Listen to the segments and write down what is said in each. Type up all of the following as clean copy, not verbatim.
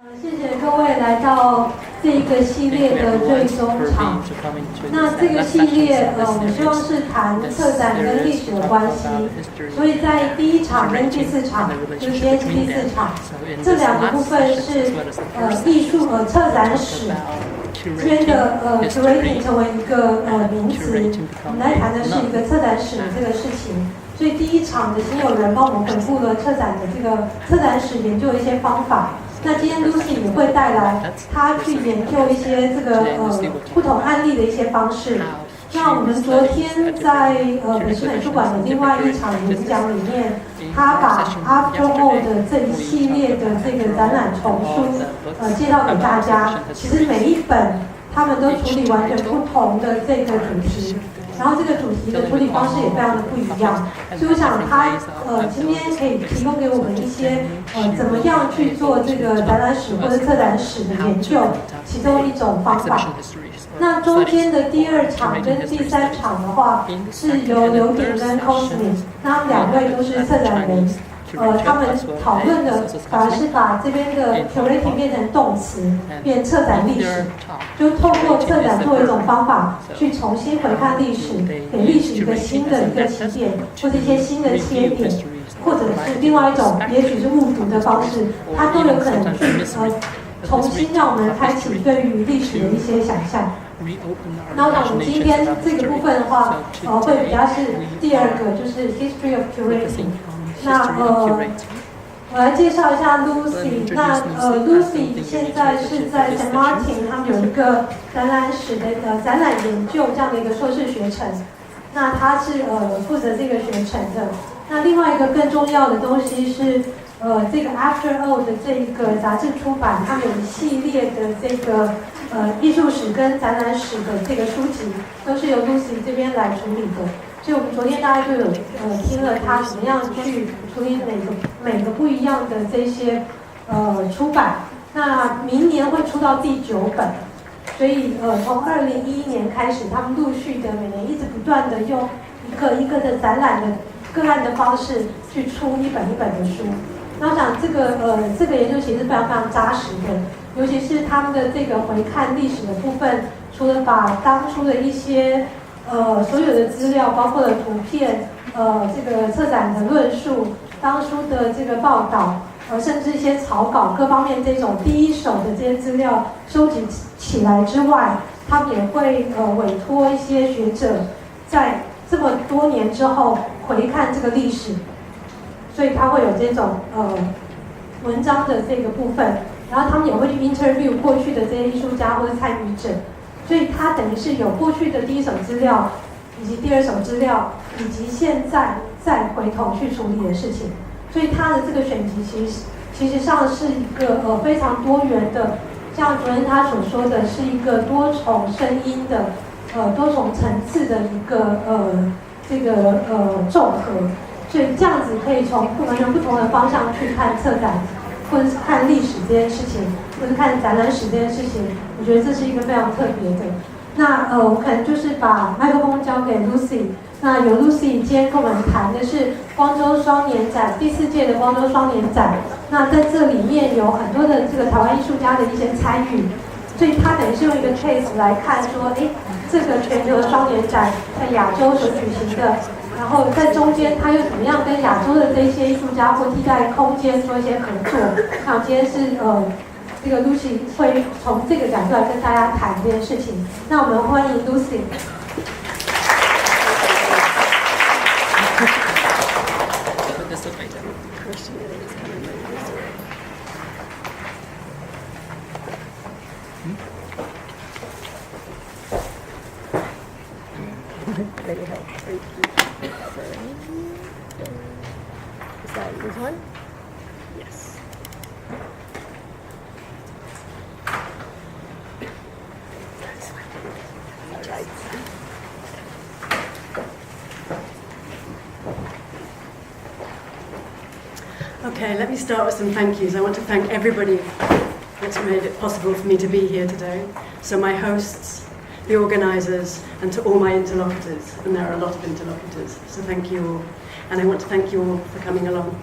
谢谢各位来到这个系列的最终场。那这个系列，我希望是谈策展跟历史的关系。所以在第1场跟第4场，就是今天是第4场，这2个部分是艺术策展史这边的curating 成为一个名词，我们来谈的是一个策展史的这个事情。所以第1场的新友人帮我们回顾了策展的这个策展史研究的一些方法。那今天 Lucy 也会带来她去研究一些这个不同案例的一些方式。那我们昨天在北师美术馆的另外1场演讲里面，他把 After All 的这一系列的这个展览丛书介绍给大家。其实每一本他们都处理完全不同的这个主题。然后这个主题的处理方式也非常的不一样，所以我想他今天可以提供给我们一些怎么样去做这个展览史或者策展史的研究，其中一种方法。那中间的第2场跟第3场的话，是由刘鼎跟 Cosmin， 那他们2位都是策展人。他们讨论的反而是把这边的 curating 变成动词，变策展历史，就透过策展作为一种方法，去重新回看历史，给历史一个新的一个起点，或者一些新的切点，或者是另外一种，也许是误读的方式，它都有可能去重新让我们开启对于历史的一些想象。那我们今天这个部分的话，会比较是第2个，就是 history of curating。那我来介绍一下 Lucy。那Lucy 现在是在 St. Martin， 他们有一个展览史的展览研究这样的一个硕士学程。那他是负责这个学程的。那另外一个更重要的东西是这个 After All 的这个杂志出版，他们有一系列的这个艺术史跟展览史的这个书籍，都是由 Lucy 这边来处理的。所以我们昨天大家就有听了他怎么样去处理每个不一样的这些出版。那明年会出到第9本，所以从2011年开始，他们陆续的每年一直不断的用一个一个的展览的个案的方式去出一本一本的书。那我想这个研究其实非常非常扎实的，尤其是他们的这个回看历史的部分，除了把当初的一些所有的资料，包括了图片，这个策展的论述，当初的这个报道，甚至一些草稿各方面这种第一手的这些资料收集起来之外，他们也会委托一些学者，在这么多年之后回看这个历史，所以他会有这种文章的这个部分，然后他们也会去 interview 过去的这些艺术家或者参与者。所以它等于是有过去的第一手资料，以及第2手资料，以及现在再回头去处理的事情。所以它的这个选集其实上是一个非常多元的，像昨天他所说的是一个多重声音的多重层次的一个这个综合。所以这样子可以从完全不同的方向去看策展，或者是看历史这件事情，或者看展览史这件事情，我觉得这是一个非常特别的。那我可能就是把麦克风交给 Lucy。那由 Lucy 今天跟我们谈的是光州双年展第4届的光州双年展。那在这里面有很多的这个台湾艺术家的一些参与，所以他等于是用一个 case 来看说，这个全球的双年展在亚洲所举行的。然后在中间，他又怎么样跟亚洲的这些艺术家或替代空间做一些合作？那我今天是这个 Lucy 会从这个角度来跟大家谈这件事情。那我们欢迎 Lucy。This one? Yes. Right. Okay, let me start with some thank yous. I want to thank everybody that's made it possible for me to be here today. So my hosts, the organisers, and to all my interlocutors, and there are a lot of interlocutors, so thank you all. And I want to thank you all for coming along.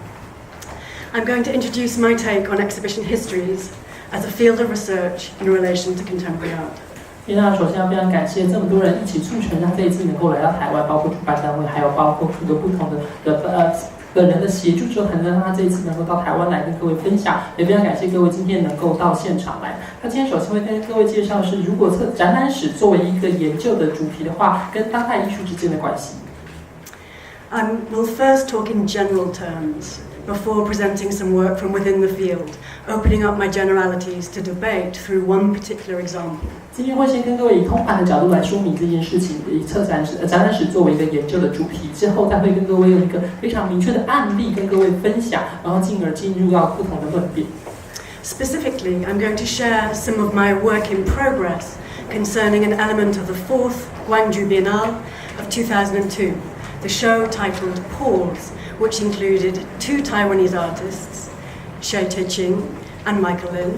I'm going to introduce my take on exhibition histories as a field of research in relation to contemporary art. 那首先要非常感谢这么多人一起促成让这一次能够来到台湾，包括主办单位，还有包括许多不同的人的协助之后，才能让他这一次能够到台湾来跟各位分享。也非常感谢各位今天能够到现场来。那今天首先会跟各位介绍的是，如果展览史作为一个研究的主题的话，跟当代艺术之间的关系。We'll first talk in general terms before presenting some work from within the field, opening up my generalities to debate through one particular example. 今天会先跟各位以通盘的角度来说明这件事情，以展览史作为一个研究的主题，之后再会跟各位用一个非常明确的案例跟各位分享，然后进而进入到不同的论点。Specifically, I'm going to share some of my work in progress concerning an element of the 4th Gwangju Biennale of 2002, the show titled Pause, which included 2 Taiwanese artists, Xie Teiqing and Michael Lin.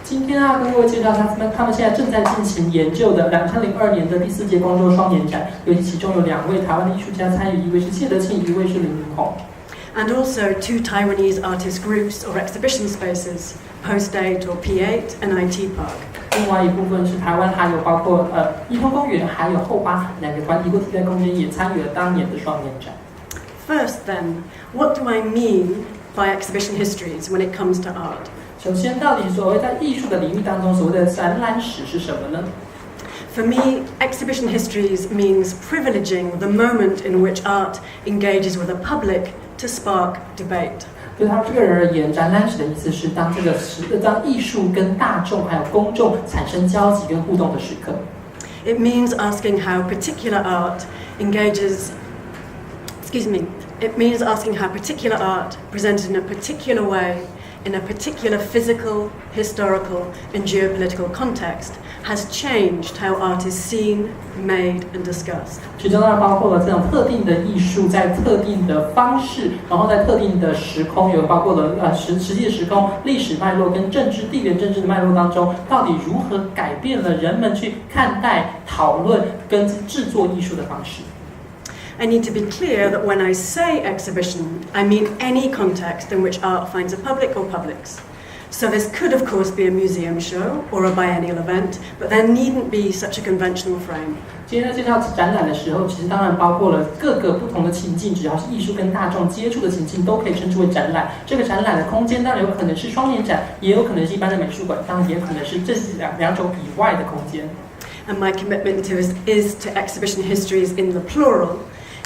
今天跟各位介绍他们现在正在进行研究的2002年的第4届光州双年展，尤其其中有2位台湾的艺术家参与，一位是谢德庆，一位是林云宏。And also 2 Taiwanese artist groups or exhibition spaces, Post 8 or P8 and IT Park. 另外一部分是台湾，还有包括一通公园，还有后巴2个团体或替代空间也参与了当年的双年展。First then, what do I mean by exhibition histories when it comes to art? 首先，到底所谓在艺术的领域当中，所谓的展览史是什么呢？ For me, exhibition histories means privileging the moment in which art engages with a public to spark debate. 对他这个人而言，展览史的意思是当艺术跟大众还有公众产生交集跟互动的时刻。It means asking how particular art engages. It means asking how particular art presented in a particular way, in a particular physical, historical, and geopolitical context, has changed how art is seen, made, and discussed. 其中当然包括了这种特定的艺术，在特定的方式，然后在特定的时空，有包括了实际的时空、历史脉络跟地缘政治的脉络当中，到底如何改变了人们去看待、讨论跟制作艺术的方式。I need to be clear that when I say exhibition, I mean any context in which art finds a public or publics. So this could of course be a museum show or a biennial event, but there needn't be such a conventional frame. 今天在介绍展览的时候，其实当然包括了各个不同的情境，只要是艺术跟大众接触的情境，都可以称之为展览。这个展览的空间当然有可能是双年展，也有可能是一般的美术馆，当然也有可能是这两种以外的空间。And my commitment is to exhibition histories in the plural,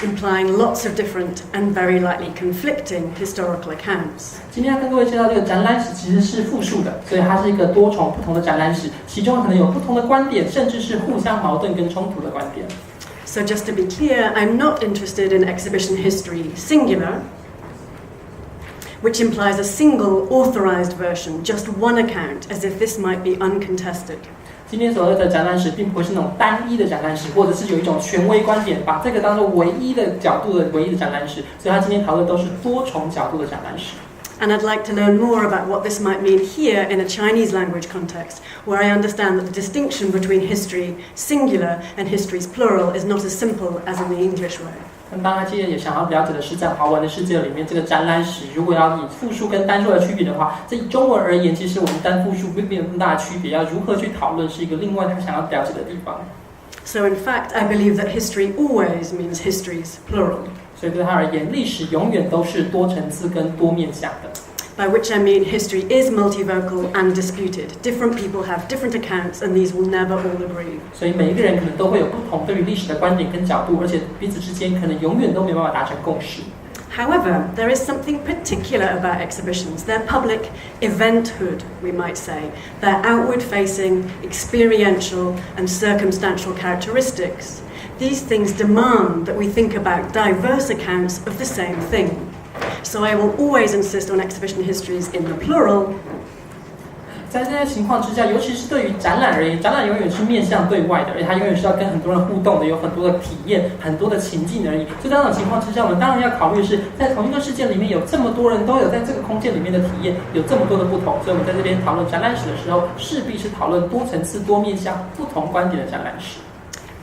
implying lots of different and very likely conflicting historical accounts. 今天要跟各位介绍这个展览史其实是复数的，所以它是一个多重不同的展览史，其中可能有不同的观点，甚至是互相矛盾跟冲突的观点。So just to be clear, I'm not interested in exhibition history singular, which implies a single authorized version, just one account, as if this might be uncontested. 今天所谓的展览史，并不会是那种单一的展览史，或者是有一种权威观点，把这个当作唯一的角度的唯一的展览史。所以他今天讨论都是多重角度的展览史。And I'd like to learn more about what this might mean here in a Chinese language context, where I understand that the distinction between history singular and histories plural is not as simple as in the English way. 当然，今天也想要了解的是，在华文的世界里面，这个展览史如果要以复数跟单数的区别的话，在以中文而言，其实我们单复数并没有那么大的区别，要如何去讨论是一个另外他想要了解的地方。So in fact, I believe that history always means histories plural. 所以对他而言，历史永远都是多层次跟多面向的。By which I mean history is multivocal and disputed. Different people have different accounts, and these will never all agree. 所以每一个人可能都会有不同对于历史的观点跟角度，而且彼此之间可能永远都没办法达成共识。However, there is something particular about exhibitions. Their public eventhood, we might say, their outward-facing, experiential, and circumstantial characteristics. These things demand that we think about diverse accounts of the same thing. So I will always insist on exhibition histories in the plural. 在这些情况之下，尤其是对于展览而言，展览永远是面向对外的，而且它永远是要跟很多人互动的，有很多的体验、很多的情境而已。所以在这种情况之下，我们当然要考虑的是，在同一个事件里面有这么多人都有在这个空间里面的体验，有这么多的不同。所以我们在这边讨论展览史的时候，势必是讨论多层次、多面向、不同观点的展览史。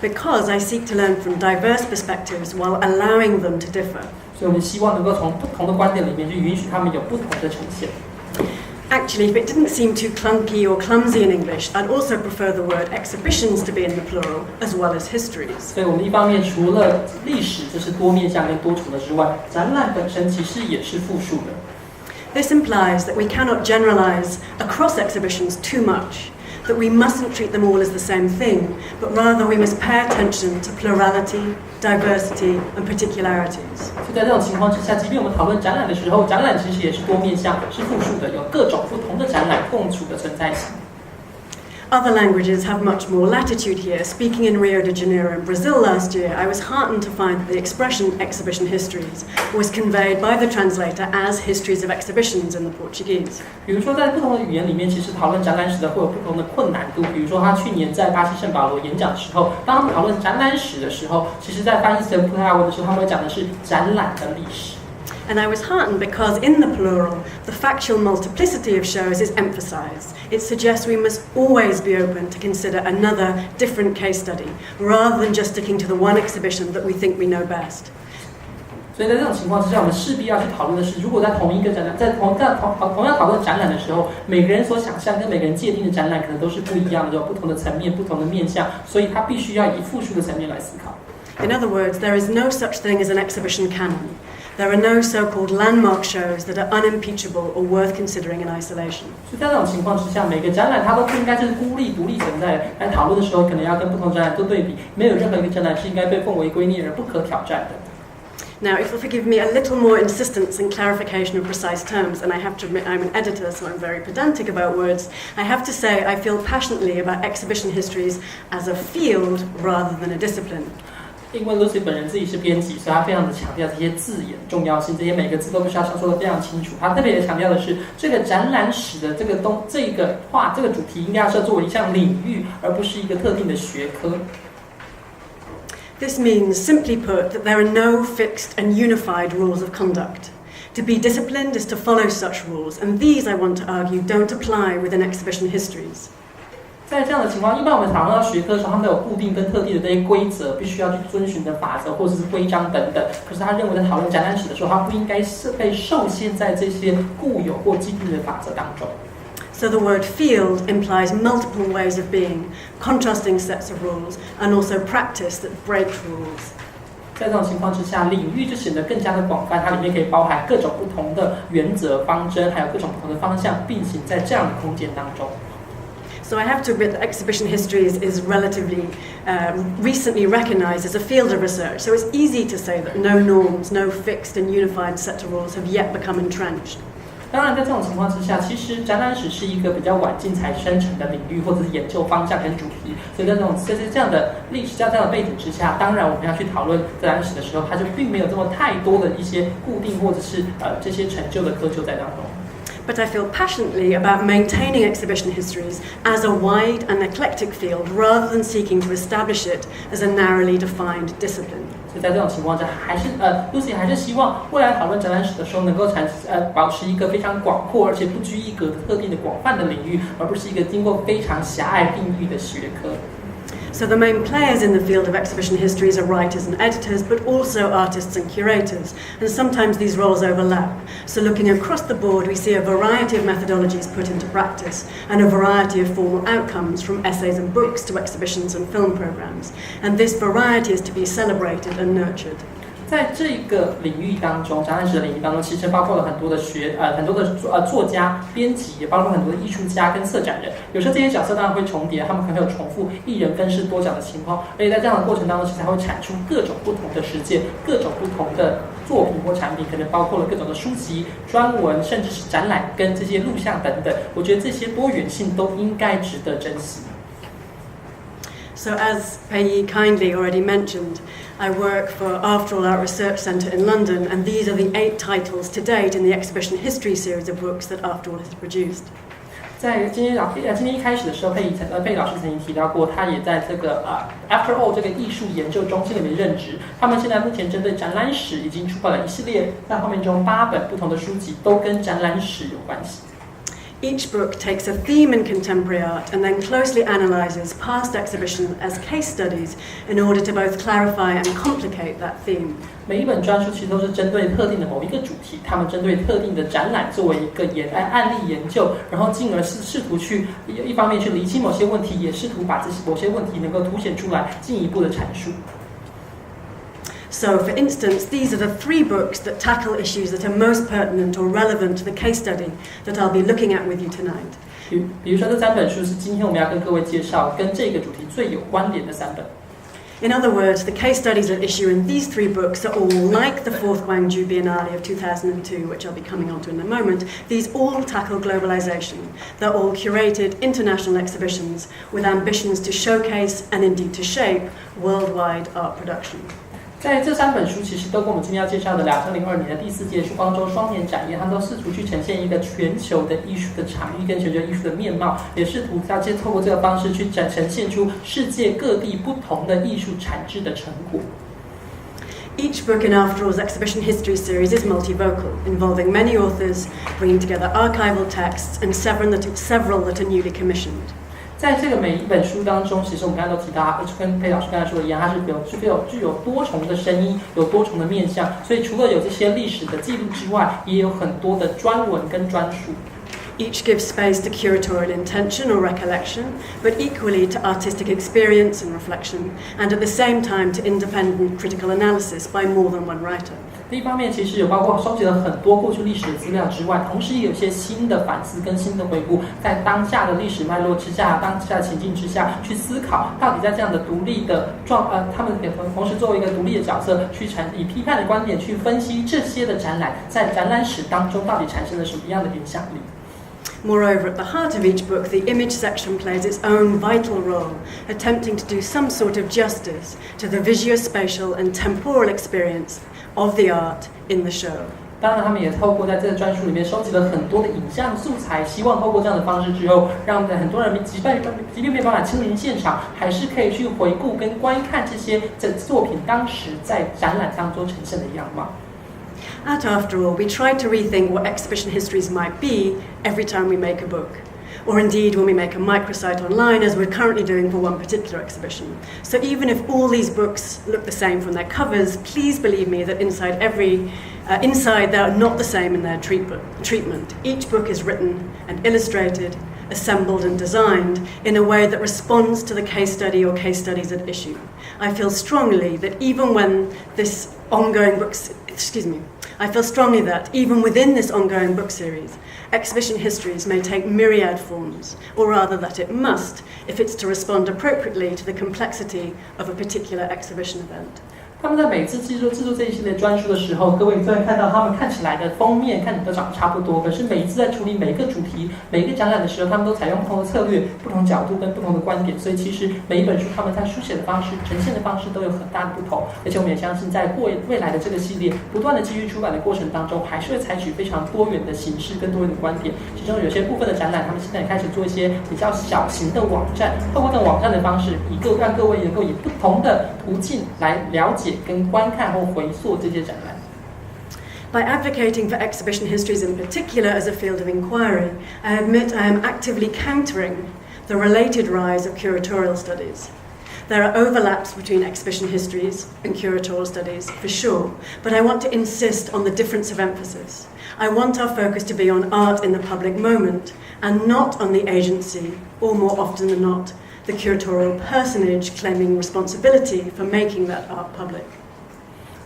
Because I seek to learn from diverse perspectives while allowing them to differ. 所以我们希望能够从不同的观点里面去允许他们有不同的呈现。Actually, if it didn't seem too clunky or clumsy in English, I'd also prefer the word exhibitions to be in the plural, as well as histories. 所以我们一方面除了历史就是多面向跟多重的之外，展览本身其实也是复数的。This implies that we cannot generalize across exhibitions too much, that we mustn't treat them all as the same thing, but rather we must pay attention to plurality, diversity, and particularities. 所以在这种情况之下，即便我们讨论展览的时候，展览其实也是多面向，是复数的，有各种不同的展览共处的存在性。Other languages have much more latitude here. Speaking in Rio de Janeiro in Brazil last year, I was heartened to find that the expression exhibition histories was conveyed by the translator as histories of exhibitions in the Portuguese. 比如说，在不同的语言里面，其实讨论展览史的会有不同的困难度。比如说，他去年在巴西圣保罗演讲的时候，当他们讨论展览史的时候，其实在翻译成葡萄牙文的时候，他们会讲的是展览的历史。And I was heartened because in the plural, the factual multiplicity of shows is emphasized. It suggests we must always be open to consider another different case study, rather than just sticking to the one exhibition that we think we know best. 所以在这种情况之下，我们势必要去讨论的是，如果在同一个展览，在同样讨论展览的时候，每个人所想象跟每个人界定的展览可能都是不一样的，有不同的层面、不同的面向，所以他必须要以复数的层面来思考。In other words, there is no such thing as an exhibition canon. There are no so-called landmark shows that are unimpeachable or worth considering in isolation. 所以在这种情况之下，每个展览它都不应该是孤立独立存在的。来讨论的时候，可能要跟不同展览做对比，没有任何一个展览是应该被奉为圭臬而不可挑战的。Now, if you'll forgive me a little more insistence and clarification of precise terms, and I have to admit I'm an editor, so I'm very pedantic about words, I have to say I feel passionately about exhibition histories as a field rather than a discipline. 因为 Lucy 本人自己是编辑，所以他非常的强调这些字眼重要性，这些每个字都必须要说得非常清楚。他特别的强调的是，这个展览史的这个主题应该是要作为一项领域，而不是一个特定的学科。This means, simply put, that there are no fixed and unified rules of conduct. To be disciplined is to follow such rules, and these, I want to argue, don't apply within exhibition histories. 在这样的情况，一般我们讨论到学科的时候，他们都有固定跟特定的这些规则，必须要去遵循的法则或者是规章等等。可是他认为在讨论展览史的时候，他不应该被受限在这些固有或既定的法则当中。So the word field implies multiple ways of being, contrasting sets of rules, and also practice that breaks rules. 在这种情况之下，领域就显得更加的广泛，它里面可以包含各种不同的原则、方针，还有各种不同的方向并行在这样的空间当中。So I have to admit that exhibition histories is relatively recently recognized as a field of research, so it's easy to say that no norms, no fixed and unified set of rules have yet become entrenched. 当然，在这种情况之下，其实展览史是一个比较晚近才生成的领域，或者是研究方向跟主题。所以在这样的历史、这样的背景之下，当然我们要去讨论展览史的时候，它就并没有这么太多的一些固定或者是这些成就的窠臼在当中。But I feel passionately about maintaining exhibition histories as a wide and eclectic field rather than seeking to establish it as a narrowly defined discipline. 所以在这种情况下，Lucy 还是希望未来讨论展览史的时候，能够保持一个非常广阔而且不拘一格的特定的广泛的领域，而不是一个经过非常狭隘定义的学科。So the main players in the field of exhibition histories are writers and editors, but also artists and curators, and sometimes these roles overlap. So looking across the board, we see a variety of methodologies put into practice, and a variety of formal outcomes, from essays and books to exhibitions and film programs. And this variety is to be celebrated and nurtured. 在这个领域当中，展览史的领域当中，其实包括了很多的作家、编辑，也包括很多的艺术家跟策展人。有时候这些角色当然会重叠，他们可能会有重复一人分饰多角的情况，而且在这样的过程当中，其实还会产出各种不同的实践、各种不同的作品或产品，可能包括了各种的书籍、专文，甚至是展览跟这些录像等等。我觉得这些多元性都应该值得珍惜。So as Pei kindly already mentioned, I work for After All Art Research Centre in London, and these are the 8 titles to date in the exhibition history series of books that After All has produced. 在今天一开始的时候，佩老师曾经提到过，他也在这个After All 这个艺术研究中心里面任职。他们现在目前针对展览史已经出版了一系列，在后面中8本不同的书籍，都跟展览史有关系。Each book takes a theme in contemporary art and then closely analyses past exhibitions as case studies in order to both clarify and complicate that theme. 每一本专书其实都是针对特定的某一个主题，他们针对特定的展览作为一个案例研究，然后进而试图去一方面去厘清某些问题，也试图把这些某些问题能够凸显出来，进一步的阐述。So, for instance, these are the 3 books that tackle issues that are most pertinent or relevant to the case study that I'll be looking at with you tonight. 比如说这3本书是今天我们要跟各位介绍跟这个主题最有关联的3本。In other words, the case studies at issue in these 3 books are all like the 4th Gwangju Biennale of 2002, which I'll be coming on to in a moment. These all tackle globalization. They're all curated international exhibitions with ambitions to showcase and indeed to shape worldwide art production. 在这3本书其实都跟我们今天要介绍的2002年的第4届光州双年展一样，它都试图去呈现一个全球的艺术的场域跟全球艺术的面貌，也试图要透过这个方式去呈现出世界各地不同的艺术产制的成果。Each book in After All's Exhibition History series is multivocal, involving many authors, bringing together archival texts and several that are newly commissioned. 在这个每一本书当中，其实我们刚才都提到，跟佩老师刚才说的一样，它是具有多重的声音，有多重的面向，所以除了有这些历史的记录之外，也有很多的专文跟专书。Each gives space to curatorial intention or recollection, but equally to artistic experience and reflection, and at the same time to independent critical analysis by more than one writer. 第一方面，其实有包括收集了很多过去历史的资料之外，同时也有一些新的反思跟新的回顾，在当下的历史脉络之下，当下的情境之下去思考，到底在这样的独立的他们也同时作为一个独立的角色，去以批判的观点去分析这些的展览，在展览史当中到底产生了什么样的影响力。Moreover, at the heart of each book, the image section plays its own vital role, attempting to do some sort of justice to the visuospatial and temporal experience of the art in the show. 当然，他们也透过在这个专书里面收集了很多的影像素材，希望透过这样的方式之后，让很多人即便没有办法亲临现场，还是可以去回顾跟观看这些作品当时在展览当中呈现的样貌。At After All, we try to rethink what exhibition histories might be every time we make a book, or indeed when we make a microsite online, as we're currently doing for one particular exhibition. So even if all these books look the same from their covers, please believe me that inside they're not the same in their treatment. Each book is written and illustrated, assembled and designed in a way that responds to the case study or case studies at issue. I feel strongly that even within this ongoing book series, exhibition histories may take myriad forms, or rather that it must, if it's to respond appropriately to the complexity of a particular exhibition event. 他们在每次制作这一系列专书的时候，各位虽然看到他们看起来的封面看起来都长得差不多，可是每一次在处理每一个主题、每一个展览的时候，他们都采用不同的策略、不同角度跟不同的观点，所以其实每一本书他们在书写的方式、呈现的方式都有很大的不同。而且我们也相信，在未来的这个系列不断的继续出版的过程当中，还是会采取非常多元的形式跟多元的观点。其中有些部分的展览，他们现在也开始做一些比较小型的网站，透过这种网站的方式，让各位能够以不同的途径来了解跟观看或回溯这些展览。By advocating for exhibition histories in particular as a field of inquiry, I admit I am actively countering the related rise of curatorial studies. There are overlaps between exhibition histories and curatorial studies, for sure, but I want to insist on the difference of emphasis. I want our focus to be on art in the public moment and not on the agency, or more often than not, the curatorial personage claiming responsibility for making that art public.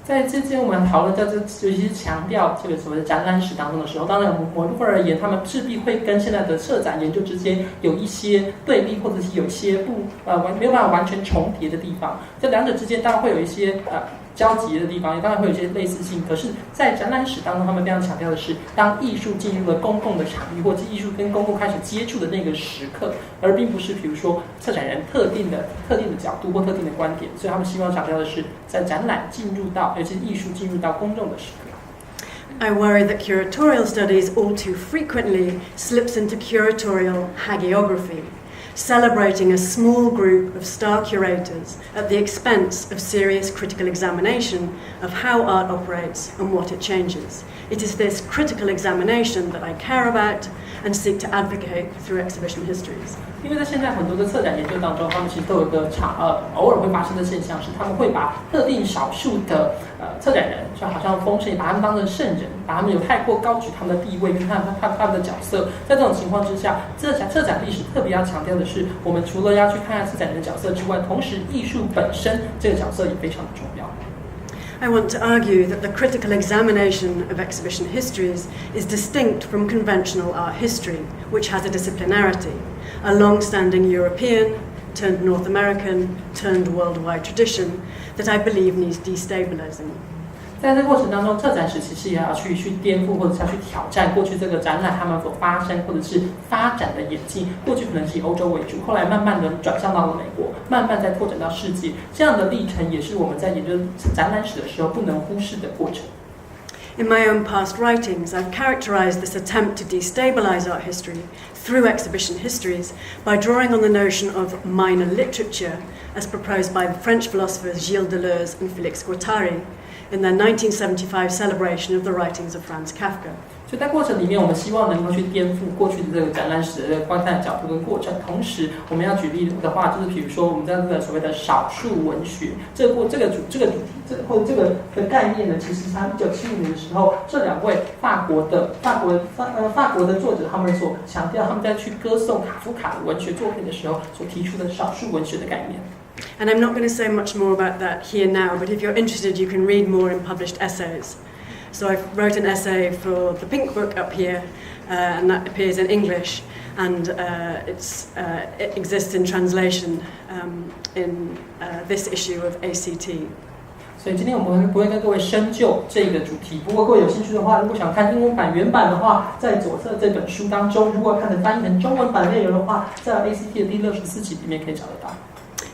在之前我们讨论在尤其是强调这个所谓的展览史当中的时候，当然某部分而言，他们势必会跟现在的策展研究之间有一些对立，或者是有些没有办法完全重叠的地方。这两者之间当然会有一些交集的地方，也当然会有一些类似性。可是，在展览史当中，他们非常强调的是，当艺术进入了公共的场域，或者艺术跟公共开始接触的那个时刻，而并不是比如说策展人特定的角度或特定的观点。所以他们希望强调的是，在展览进入到，尤其是艺术进入到公众的时刻。I worry that curatorial studies all too frequently slips into curatorial hagiography, celebrating a small group of star curators at the expense of serious critical examination of how art operates and what it changes. It is this critical examination that I care about, and seek to advocate through exhibition histories. 因为在现在很多的策展研究当中，他们其实都有一个偶尔会发生的现象，是他们会把特定少数的策展人，就好像封神，把他们当成圣人，把他们有太过高举他们的地位跟他们的角色。在这种情况之下，策展历史特别要强调的是，我们除了要去看看策展人的角色之外，同时艺术本身这个角色也非常的重要。I want to argue that the critical examination of exhibition histories is distinct from conventional art history, which has a disciplinarity, a long-standing European, turned North American, turned worldwide tradition that I believe needs destabilizing. 在这个过程当中，策展史其实也要去颠覆，或者是要去挑战过去这个展览他们所发生或者是发展的演进。过去可能是以欧洲为主，后来慢慢的转向到了美国，慢慢再拓展到世界。这样的历程也是我们在研究展览史的时候不能忽视的过程。In my own past writings, I've characterized this attempt to destabilize art history through exhibition histories by drawing on the notion of minor literature as proposed by the French philosophers Gilles Deleuze and Félix Guattari in their 1975 celebration of the writings of Franz Kafka. 所以在过程里面，我们希望能够去颠覆过去的这个展览史的这个观看角度跟过程。同时，我们要举例的话，就是比如说我们在这个所谓的少数文学这个主题或者这个的概念呢，其实它1975年的时候，这两位法国的作者他们所强调，他们在去歌颂卡夫卡的文学作品的时候所提出的少数文学的概念。And I'm not going to say much more about that here now, but if you're interested, you can read more in published essays. So I wrote an essay for the Pink Book up here, and that appears in English, and it exists in translation in this issue of ACT. 所以今天我们不会跟各位深究这个主题，不过各位有兴趣的话，如果想看英文版原版的话，在左侧这本书当中，如果看成翻译成中文版内容的话，在 ACT 的第64集里面可以找得到。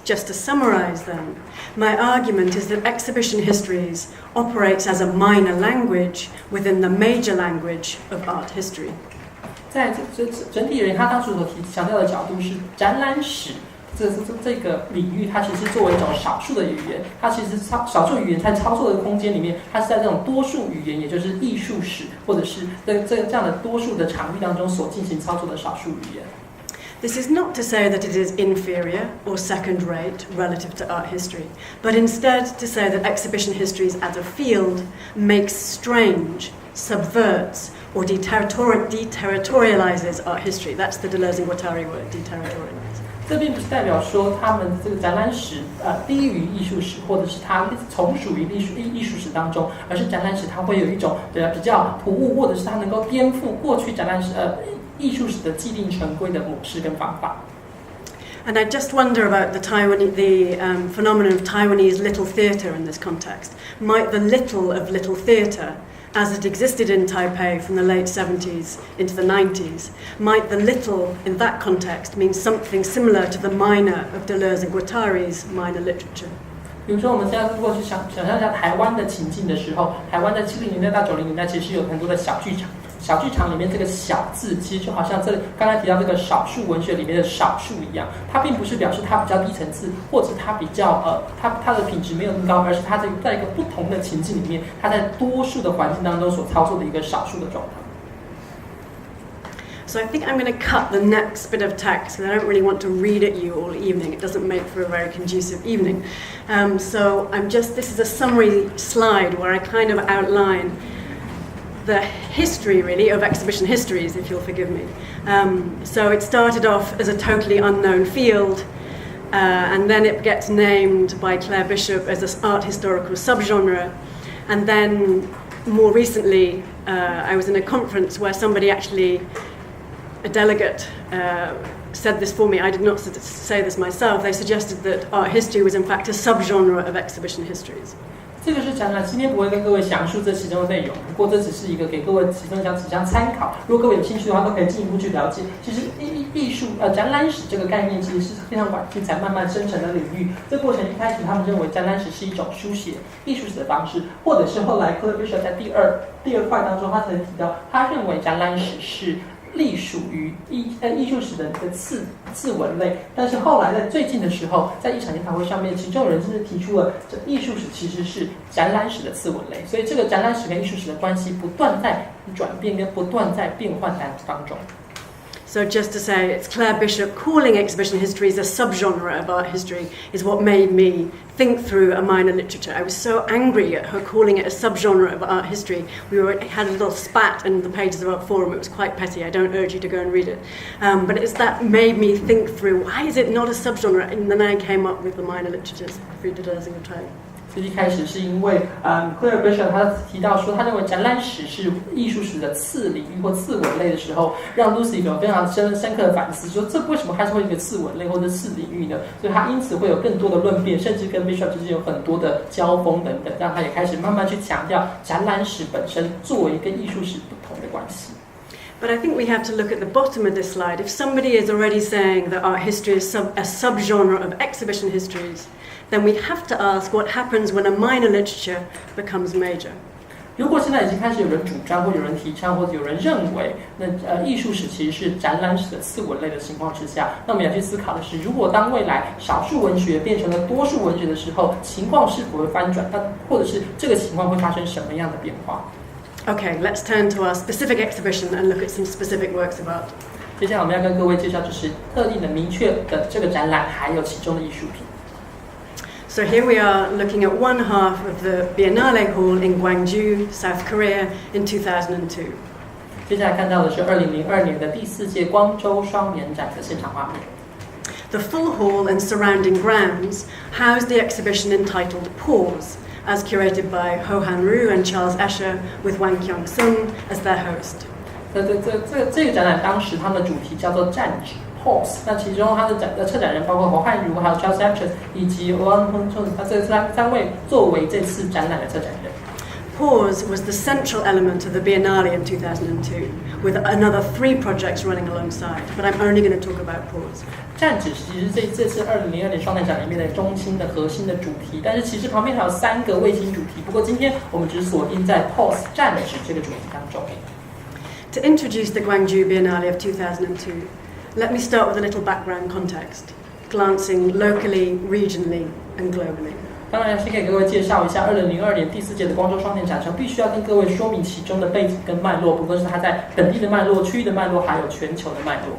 Just to summarize then, my argument is that exhibition histories operates as a minor language within the major language of art history. 在整体而言，他当初所强调的角度是展览史这个领域，它其实作为一种少数的语言，它其实少数语言在操作的空间里面，它是在这种多数语言，也就是艺术史或者是这样的多数的场域当中所进行操作的少数语言。This is not to say that it is inferior or second-rate relative to art history, but instead to say that exhibition histories as a field makes strange, subverts, or deterritorializes art history. That's the Deleuze and Guattari word, deterritorialize. 这并不是代表说他们这个展览史低于艺术史，或者是它从属于艺术史当中，而是展览史它会有一种比较突兀，或者是它能够颠覆过去展览史艺术史的既定成规的模式跟方法。And I just wonder about the phenomenon of Taiwanese little theatre in this context. Might the little of little theatre, as it existed in Taipei from the late 70s into the 90s, might the little in that context mean something similar to the minor of Deleuze and Guattari's minor literature? 比如说，我们现在如果去想象一下台湾的情境的时候，台湾在70年代到90年代，其实有很多的小剧场。小剧场里面这个小字，其实就好像这刚才提到这个少数文学里面的少数一样，它并不是表示它比较低层次，或者它比较它的品质没有那么高，而是它在一个不同的情境里面，它在多数的环境当中所操作的一个少数的状态。So I think I'm going to cut the next bit of text because I don't really want to read at you all evening. It doesn't make for a very conducive evening. So this is a summary slide where I kind of outline the history, really, of exhibition histories, if you'll forgive me. So it started off as a totally unknown field, and then it gets named by Claire Bishop as an art historical subgenre. And then, more recently, I was in a conference where somebody actually, a delegate, said this for me. I did not say this myself. They suggested that art history was in fact a subgenre of exhibition histories. 这个是展览，今天不会跟各位详述这其中的内容，不过这只是一个给各位其中几项参考。如果各位有兴趣的话，都可以进一步去了解。其实展览史这个概念其实是非常晚期才慢慢生成的领域。这个过程一开始，他们认为展览史是一种书写艺术史的方式，或者是后来克勒比舍在第二块当中，他曾提到，他认为展览史是隶属于艺术史的一个次文类，但是后来在最近的时候，在一场研讨会上面，其中有人甚至提出了，这艺术史其实是展览史的次文类，所以这个展览史跟艺术史的关系不断在转变跟不断在变换当中。So just to say, it's Claire Bishop calling exhibition histories a subgenre of art history is what made me think through a minor literature. I was so angry at her calling it a subgenre of art history. We had a little spat in the pages of our forum. It was quite petty. I don't urge you to go and read it. But it's that made me think through, why is it not a subgenre? And then I came up with the minor literatures, Friedrich Teil. 所以一开始是因为Claire Bishop 他提到说，他认为展览史是艺术史的次领域或次文类的时候，让 Lucy 有非常深刻的反思，说这为什么还是会有一个次文类或者次领域呢？所以他因此会有更多的论辩，甚至跟 Bishop 之间有很多的交锋等等，让他也开始慢慢去强调展览史本身作为跟艺术史不同的关系。But I think we have to look at the bottom of this slide. If somebody is already saying that art history is a subgenre of exhibition histories, then we have to ask what happens when a minor literature becomes major. 如果现在已经开始有人主张，或有人提倡，或者有人认为，那艺术史其实是展览史的次文类的情况之下，那我们要去思考的是，如果当未来少数文学变成了多数文学的时候，情况是否会翻转？那或者是这个情况会发生什么样的变化？ Okay, let's turn to our specific exhibition and look at some specific works of art. 接下来我们要跟各位介绍就是特定的、明确的这个展览，还有其中的艺术品。So here we are looking at one half of the Biennale Hall in Gwangju, South Korea, in 2002. 接下来看到的是2002年的第4届光州双年展的现场画面。The full hall and surrounding grounds housed the exhibition entitled Pause, as curated by Ho Han Ru and Charles Escher, with Wang Kyung-sung as their host. 这个展览当时他们的主题叫做暂止 pause， 那其中他的策展人包括侯汉儒、还有 Charles Escher 以及 Wang Kyung-sung， 他这三位作为这次展览的策展人。Pause was the central element of the Biennale in 2002, with another 3 projects running alongside, but I'm only going to talk about Pause. 暂止其实这次2002年双年展里面的中心的核心的主题，但是其实旁边还有3个卫星主题，不过今天我们只锁定在 Pause 暂止这个主题当中。To introduce the Gwangju Biennale of 2002, let me start with a little background context, glancing locally, regionally, and globally. 当然是给各位介绍一下2002年第4届的光州双年展上，必须要跟各位说明其中的背景跟脉络，不论是它在本地的脉络、区域的脉络，还有全球的脉络。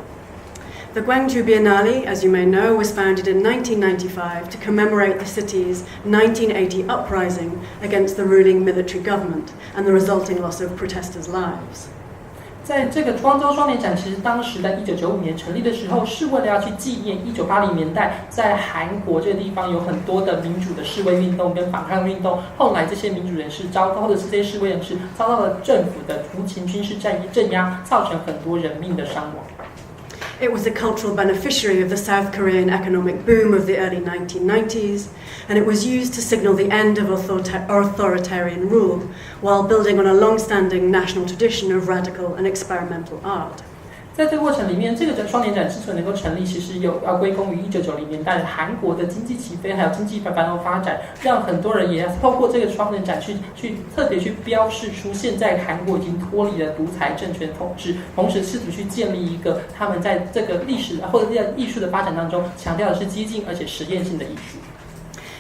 The Gwangju Biennale, as you may know, was founded in 1995 to commemorate the city's 1980 uprising against the ruling military government and the resulting loss of protesters' lives. 在这个光州双年展，其实当时在1995年成立的时候，是为了要去纪念1980年代在韩国这个地方有很多的民主的示威运动跟反抗运动，后来这些民主人士或者是这些示威人士遭到了政府的无情军事镇压，造成很多人命的伤亡。It was a cultural beneficiary of the South Korean economic boom of the early 1990s, and it was used to signal the end of authoritarian rule, while building on a long-standing national tradition of radical and experimental art. 在这个过程里面，这个双年展之所以能够成立，其实要归功于1990年代韩国的经济起飞，还有经济繁荣发展，让很多人也透过这个双年展去特别去标示出现在韩国已经脱离了独裁政权统治，同时试图去建立一个他们在这个历史或者在艺术的发展当中强调的是激进而且实验性的艺术。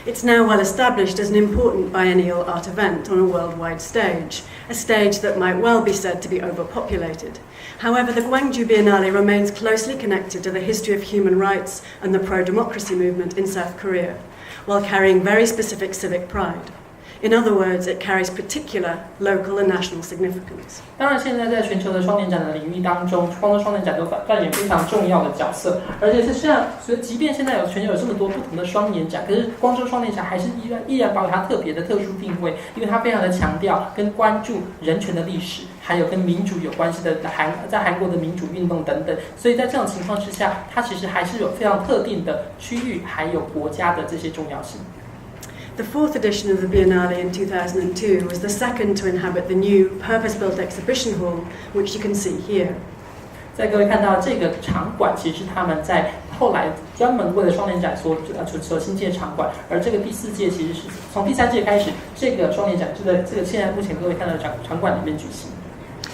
It's now well established as an important biennial art event on a worldwide stage, a stage that might well be said to be overpopulated. However, the Gwangju Biennale remains closely connected to the history of human rights and the pro-democracy movement in South Korea, while carrying very specific civic pride. In other words, it carries particular local and national significance. 当然，现在在全球的双年展的领域当中，光州双年展都扮演非常重要的角色。而且是即便现在全球有这么多不同的双年展，可是光州双年展还是依然保有它特别的特殊定位，因为它非常的强调跟关注人权的历史，还有跟民主有关系的在韩国的民主运动等等。所以在这种情况之下，它其实还是有非常特定的区域还有国家的这些重要性。The 4th edition of the Biennale in 2002 was the second to inhabit the new purpose-built exhibition hall, which you can see here. 在各位看到这个场馆，其实是他们在后来专门为了双年展所新建的场馆，而这个第4届其实是从第3届开始，这个双年展就在这个现在目前各位看到的场馆里面举行。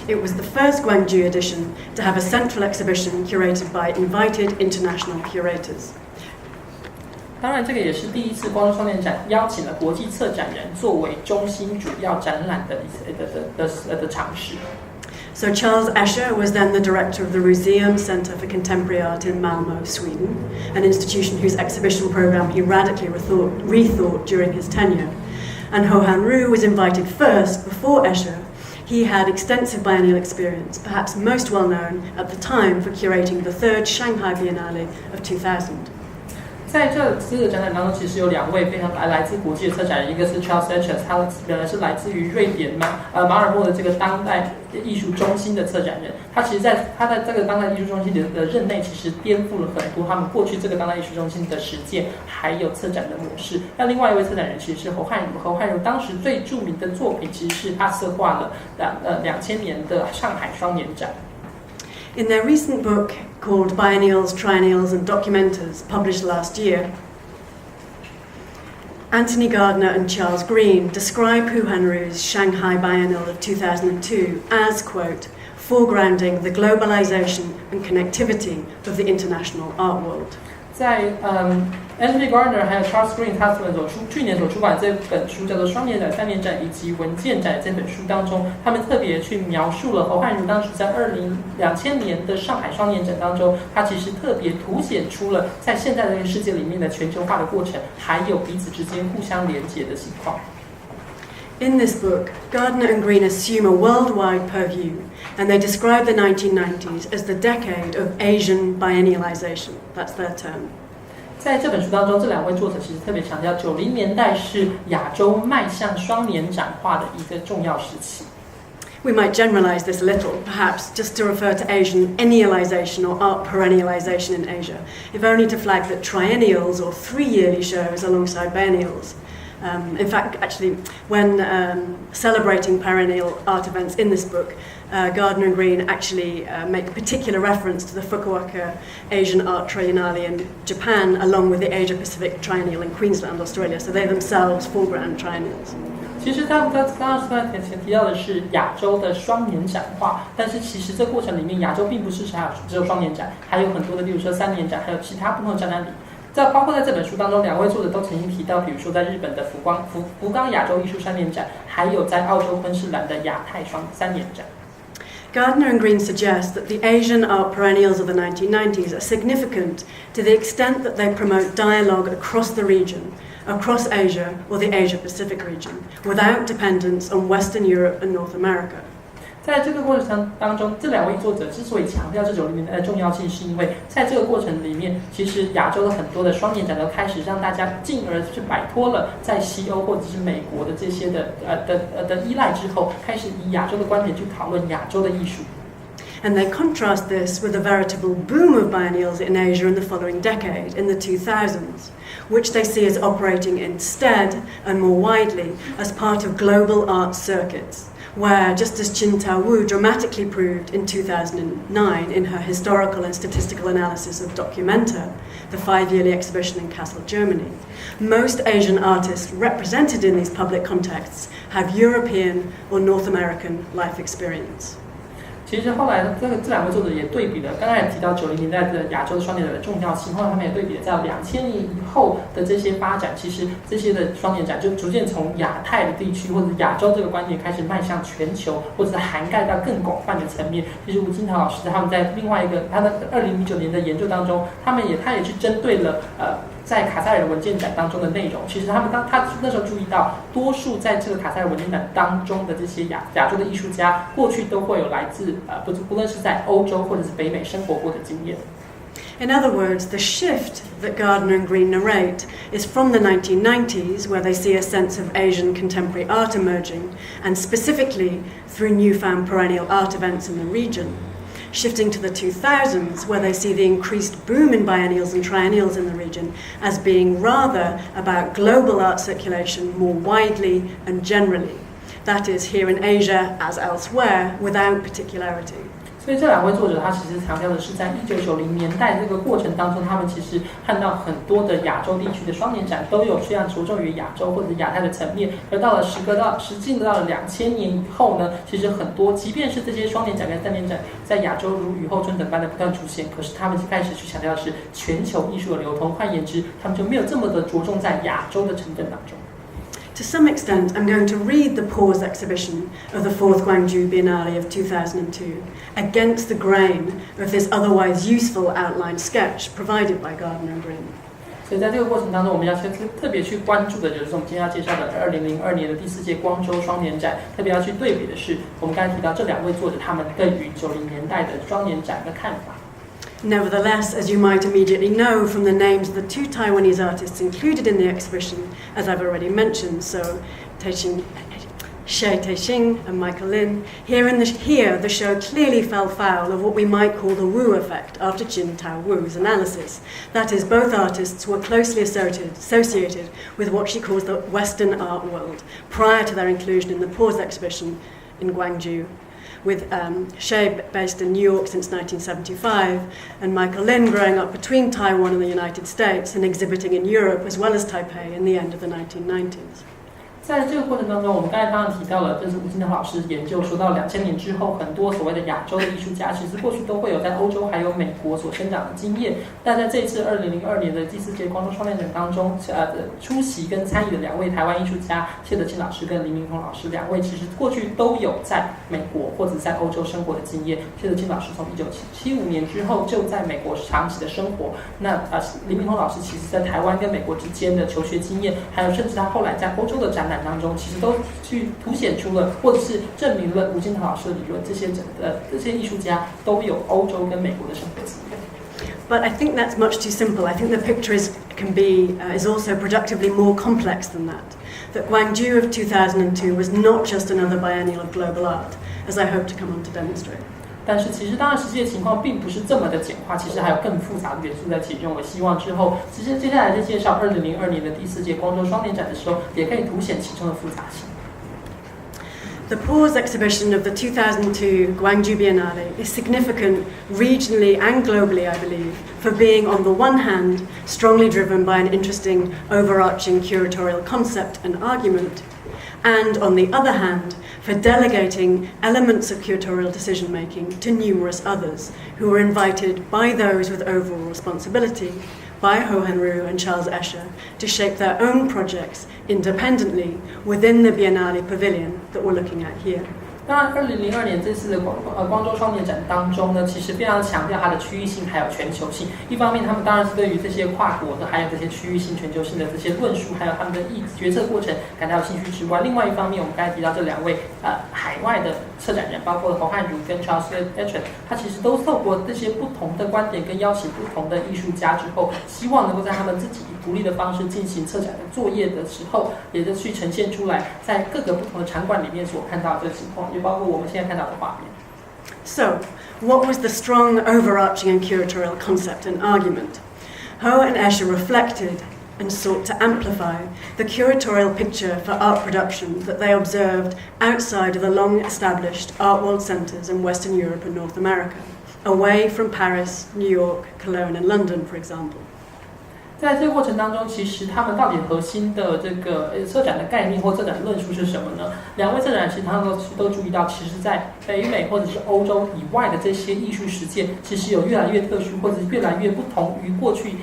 It was the first Gwangju edition to have a central exhibition curated by invited international curators. 当然，这个也是第一次光州双年展邀请了国际策展人作为中心主要展览的尝试。So Charles Escher was then the director of the Museum Centre for Contemporary Art in Malmö, Sweden, an institution whose exhibition programme he radically rethought during his tenure. And Ho Han Rue was invited first before Escher. He had extensive biennial experience, perhaps most well known at the time for curating the third Shanghai Biennale of 2000. 在这个展览当中，其实有2位非常来自国际的策展人，一个是 Charles Escher， 他本来是来自于瑞典马尔默的这个当代艺术中心的策展人。他其实他在这个当代艺术中心的任内，其实颠覆了很多他们过去这个当代艺术中心的实践，还有策展的模式。那另外一位策展人其实是侯汉儒当时最著名的作品，其实是他策划了2000年的上海双年展。In their recent book called Biennials, Triennials and Documenters, published last year, Anthony Gardner and Charles Green describe Hu Hanru's Shanghai Biennial of 2002 as, quote, foregrounding the globalization and connectivity of the international art world. 在Anthony Gardner 还有 Charles Green 他们去年所出版这本书叫做《双年展、3年展以及文件展》这本书当中，他们特别去描述了侯汉儒当时在2000年的上海双年展当中，他其实特别凸显出了在现在这个世界里面的全球化的过程，还有彼此之间互相连结的情况。In this book, Gardner and Green assume a worldwide purview, and they describe the 1990s as the decade of Asian biennialization. That's their term. 在这本书当中，这2位作者其实特别强调，90年代是亚洲迈向双年展化的一个重要时期。We might generalize this a little, perhaps just to refer to Asian ennialization or art perennialization in Asia, if only to flag that triennials or 3-yearly shows alongside biennials. In fact, actually, when celebrating perennial art events in this book, Gardner and Green actually make particular reference to the Fukuoka Asian Art Triennale in Japan, along with the Asia-Pacific Triennial in Queensland, Australia. So they themselves foreground triennials. 其实他刚刚提到的是亚洲的双年展化，但是其实这过程里面，亚洲并不是只有双年展，还有很多的，例如说3年展，还有其他不同的展览里。包括在这本书当中，2位作者都曾经提到，比如说在日本的福冈亚洲艺术3年展，还有在澳洲昆士兰的亚太3年展。Gardner and Green suggest that the Asian art perennials of the 1990s are significant to the extent that they promote dialogue across the region, across Asia or the Asia-Pacific region, without dependence on Western Europe and North America. 在这个过程当中，这2位作者之所以强调这90年代的重要性，是因为在这个过程里面，其实亚洲的很多的双年展都开始让大家进而去摆脱了在西欧或者是美国的这些的依赖之后，开始以亚洲的观点去讨论亚洲的艺术。And they contrast this with a veritable boom of biennials in Asia in the following decade, in the 2000s, which they see as operating instead and more widely as part of global art circuits, where, just as Chin Tao Wu dramatically proved in 2009 in her historical and statistical analysis of Documenta, the 5-yearly exhibition in Kassel, Germany, most Asian artists represented in these public contexts have European or North American life experience. 其实后来这2位作者也对比了，刚才提到90年代的亚洲的双年展的重要性，后来他们也对比了在2000年以后的这些发展，其实这些的双年展就逐渐从亚太的地区或者亚洲这个观点开始迈向全球，或者是涵盖到更广泛的层面。其实吴金桃老师他们在另外一个他的2009年的研究当中，他也去针对了在卡塞尔文件展当中的内容，其实他那时候注意到，多数在这个卡塞尔文件展当中的这些亚洲的艺术家，过去都会有来自不论是在欧洲或者是北美生活过的经验。In other words, the shift that Gardner and Green narrate is from the 1990s, where they see a sense of Asian contemporary art emerging, and specifically through newfound perennial art events in the region, shifting to the 2000s, where they see the increased boom in biennials and triennials in the region as being rather about global art circulation more widely and generally. That is, here in Asia as elsewhere, without particularity. 所以这2位作者他其实强调的是，在1990年代这个过程当中，他们其实看到很多的亚洲地区的双年展都有这样着重于亚洲或者亚太的层面，而到了实际到了2000年以后呢，其实很多即便是这些双年展跟3年展在亚洲如雨后春笋般的不断出现，可是他们开始去强调的是全球艺术的流通，换言之，他们就没有这么的着重在亚洲的成分当中。To some extent, I'm going to read the pause exhibition of the 4th Gwangju Biennale of 2002 against the grain of this otherwise useful outline sketch provided by Gardner and Green. 所以在这个过程当中，我们要特别去关注的就是我们今天要介绍的2002年的第4届光州双年展，特别要去对比的是我们刚才提到这2位作者他们对于90年代的双年展的看法。Nevertheless, as you might immediately know from the names of the 2 Taiwanese artists included in the exhibition, as I've already mentioned, so Xie Teixing and Michael Lin, here the show clearly fell foul of what we might call the Wu effect after Jin Tao Wu's analysis. That is, both artists were closely associated with what she calls the Western art world prior to their inclusion in the Pause exhibition in Gwangju, with Xie based in New York since 1975 and Michael Lin growing up between Taiwan and the United States and exhibiting in Europe as well as Taipei in the end of the 1990s. 在这个过程当中，我们刚才当然提到了，就是吴金涛老师研究说到2000年之后，很多所谓的亚洲的艺术家，其实过去都会有在欧洲还有美国所生长的经验。但在这次2002年的第4届光州双年展当中，出席跟参与的2位台湾艺术家谢德庆老师跟林明宏老师2位，其实过去都有在美国或者在欧洲生活的经验。谢德庆老师从1975年之后就在美国长期的生活。那林明宏老师其实在台湾跟美国之间的求学经验，还有甚至他后来在欧洲的展览当中，其实都去凸显出了，或者是证明了吴金涛老师的理论，这些艺术家都有欧洲跟美国的生活经验。But I think that's much too simple. I think the picture is also productively more complex than that. That Gwangju of 2002 was not just another biennial of global art, as I hope to come on to demonstrate. 但是其实当然实际的情况并不是这么的简化，其实还有更复杂的元素在其中。我希望之后其实接下来在介绍2002年的第4届光州双年展的时候，也可以凸显其中的复杂性。The Pause exhibition of the 2002 Gwangju Biennale is significant regionally and globally, I believe, for being, on the one hand, strongly driven by an interesting overarching curatorial concept and argument, and on the other hand, for delegating elements of curatorial decision-making to numerous others who were invited by those with overall responsibility, by Ho Henru and Charles Escher, to shape their own projects independently within the Biennale pavilion that we're looking at here. 当然，2002年这次的光州双年展当中呢，其实非常强调它的区域性还有全球性。一方面，他们当然是对于这些跨国的，还有这些区域性、全球性的这些论述，还有他们的决策过程感到有兴趣之外，另外一方面，我们刚才提到这2位海外的策展人，包括侯汉儒跟 Charles Escher， 他其实都透过这些不同的观点跟邀请不同的艺术家之后，希望能够在他们自己独立的方式进行策展的作业的时候，也就去呈现出来，在各个不同的场馆里面所看到的这个情况。包括我们现在看到的画面。So, what was the strong overarching and curatorial concept and argument? Ho and Escher reflected and sought to amplify the curatorial picture for art production that they observed outside of the long-established art world centres in Western Europe and North America, away from Paris, New York, Cologne and London, for example. 在这个过程当中，其实他们到底核心的这个策展的概念或策展论述是什么呢？2位策展人其实他们都注意到，其实在北美或者是欧洲以外的这些艺术实践，其实有越来越特殊或者是越来越不同于过去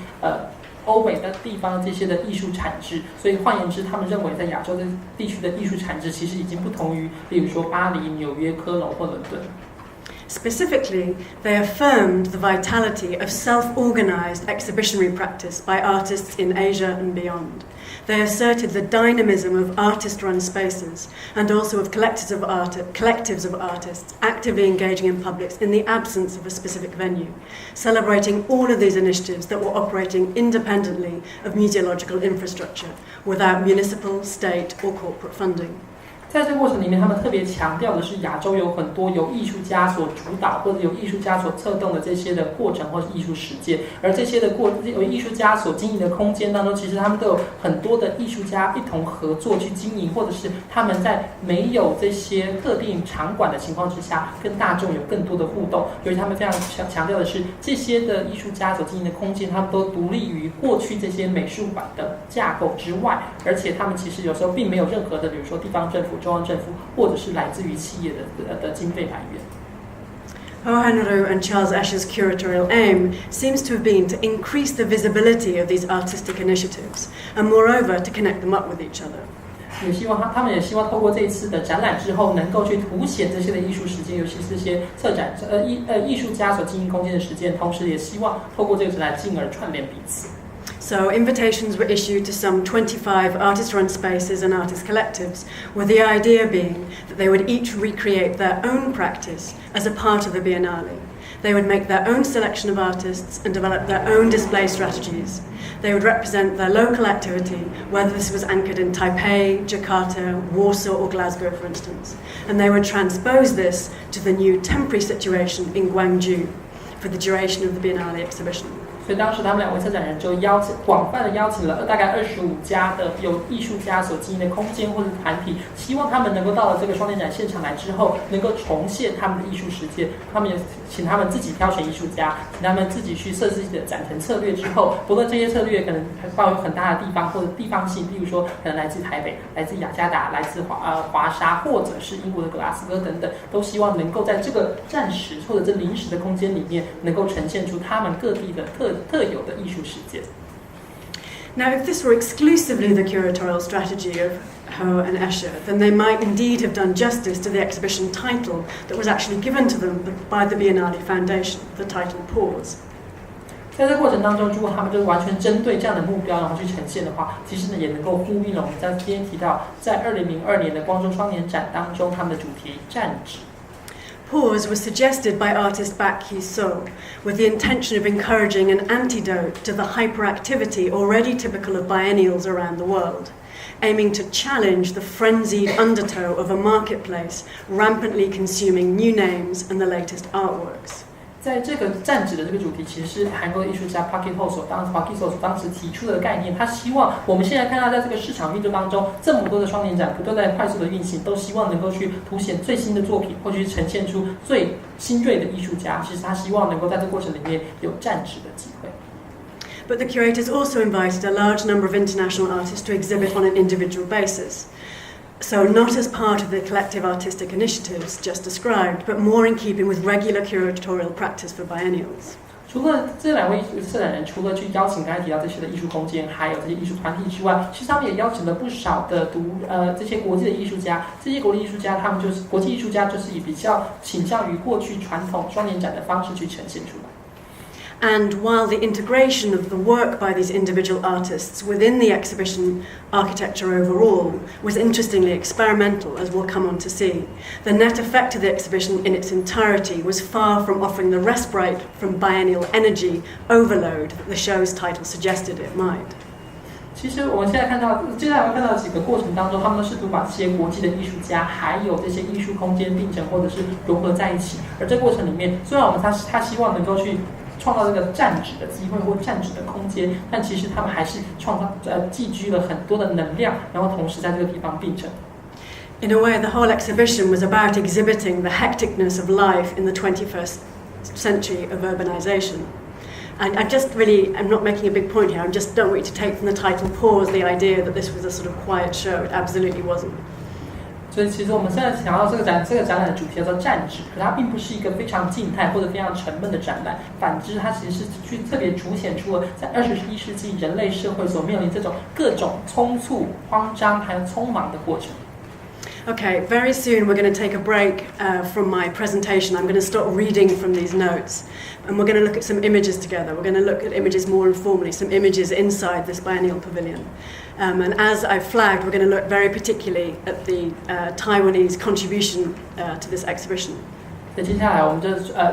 欧美的地方这些的艺术产值。所以换言之，他们认为在亚洲的地区的艺术产值其实已经不同于，例如说巴黎、纽约、科隆或伦敦。Specifically, they affirmed the vitality of self-organized exhibitionary practice by artists in Asia and beyond. They asserted the dynamism of artist-run spaces and also of collectives of artists actively engaging in publics in the absence of a specific venue, celebrating all of these initiatives that were operating independently of museological infrastructure, without municipal, state or corporate funding. 在这个过程里面，他们特别强调的是亚洲有很多由艺术家所主导或者由艺术家所策动的这些的过程或是艺术实践，而这些的由艺术家所经营的空间当中，其实他们都有很多的艺术家一同合作去经营，或者是他们在没有这些特定场馆的情况之下，跟大众有更多的互动。由于他们非常强调的是，这些的艺术家所经营的空间，他们都独立于过去这些美术馆的架构之外，而且他们其实有时候并没有任何的，比如说地方政府、中央政府，或者是来自于企业的经费来源。Ho Henru and Charles Escher's curatorial aim seems to have been to increase the visibility of these artistic initiatives, and moreover to connect them up with each other. 也希望他们也希望透过这一次的展览之后，能够去凸显这些的艺术实践，尤其是这些艺术家所经营空间的实践，同时也希望透过这个展览进而串联彼此。So invitations were issued to some 25 artist-run spaces and artist collectives, with the idea being that they would each recreate their own practice as a part of the Biennale. They would make their own selection of artists and develop their own display strategies. They would represent their local activity, whether this was anchored in Taipei, Jakarta, Warsaw or Glasgow, for instance. And they would transpose this to the new temporary situation in Gwangju for the duration of the Biennale exhibition. 所以当时他们两位策展人就广泛的邀请了大概25家的有艺术家所经营的空间或者团体，希望他们能够到了这个双年展现场来之后，能够重现他们的艺术实践。他们也请他们自己挑选艺术家，请他们自己去设置自己的展陈策略之后，不论这些策略可能抱有很大的地方或者地方性，例如说可能来自台北、来自雅加达、来自华沙，或者是英国的格拉斯哥等等，都希望能够在这个暂时或者这临时的空间里面，能够呈现出他们各地的特有的艺术实践。Now, if this were exclusively the curatorial strategy of Ho and Escher, then they might indeed have done justice to the exhibition title that was actually given to them by the Biennale Foundation, the title Pause. 在这个过程当中，如果他们就完全针对这样的目标然后去呈现的话，其实呢也能够呼应了我们在今天提到，在2002年的光州双年展当中，他们的主题暂止。Pause was suggested by artist Baek Hee-so with the intention of encouraging an antidote to the hyperactivity already typical of biennials around the world, aiming to challenge the frenzied undertow of a marketplace rampantly consuming new names and the latest artworks. 在这个暂止的这个主题，其实是韩国的艺术家 Park Hee-so 所当时提出的概念。他希望我们现在看到，在这个市场运作当中，这么多的双年展不断在快速的运行，都希望能够去凸显最新的作品，或者去呈现出最新锐的艺术家。其实他希望能够在这个过程里面有暂止的机会。But the curators also invited a large number of international artists to exhibit on an individual basis. So not as part of the collective artistic initiatives just described, but more in keeping with regular curatorial practice for biennials. 除了这两位策展人，除了去邀请刚才提到这些的艺术空间，还有这些艺术团体之外，其实他们也邀请了不少的这些国际的艺术家。这些国际艺术家，他们就是国际艺术家，就是以比较倾向于过去传统双年展的方式去呈现出来。And while the integration of the work by these individual artists within the exhibition architecture overall was interestingly experimental, as we'll come on to see, the net effect of the exhibition in its entirety was far from offering the respite from biennial energy overload that the show's title suggested it might. 其实我们接下来看到几个过程当中，他们都试图把这些国际的艺术家，还有这些艺术空间并成或者是融合在一起。而这个过程里面，虽然他希望能够去创造这个暂止的机会或暂止的空间，但其实他们还是寄居了很多的能量，然后同时在这个地方并成。In a way, the whole exhibition was about exhibiting the hecticness of life in the 21st century of urbanization. And I'm not making a big point here, I just don't want you to take from the title Pause the idea that this was a sort of quiet show. It absolutely wasn't. 所以其实我们现在想到这个展览的主题叫做暂止，可它并不是一个非常静态或者非常沉闷的展览，反之它其实是去特别凸显出了在21世纪人类社会所面临这种各种匆促、慌张还有匆忙的过程。Okay, very soon we're going to take a break from my presentation. I'm going to stop reading from these notes and we're going to look at some images together. We're going to look at images more informally, some images inside this biennial pavilion. And as I've flagged, we're going to look very particularly at the Taiwanese contribution to this exhibition. 那接下来我们就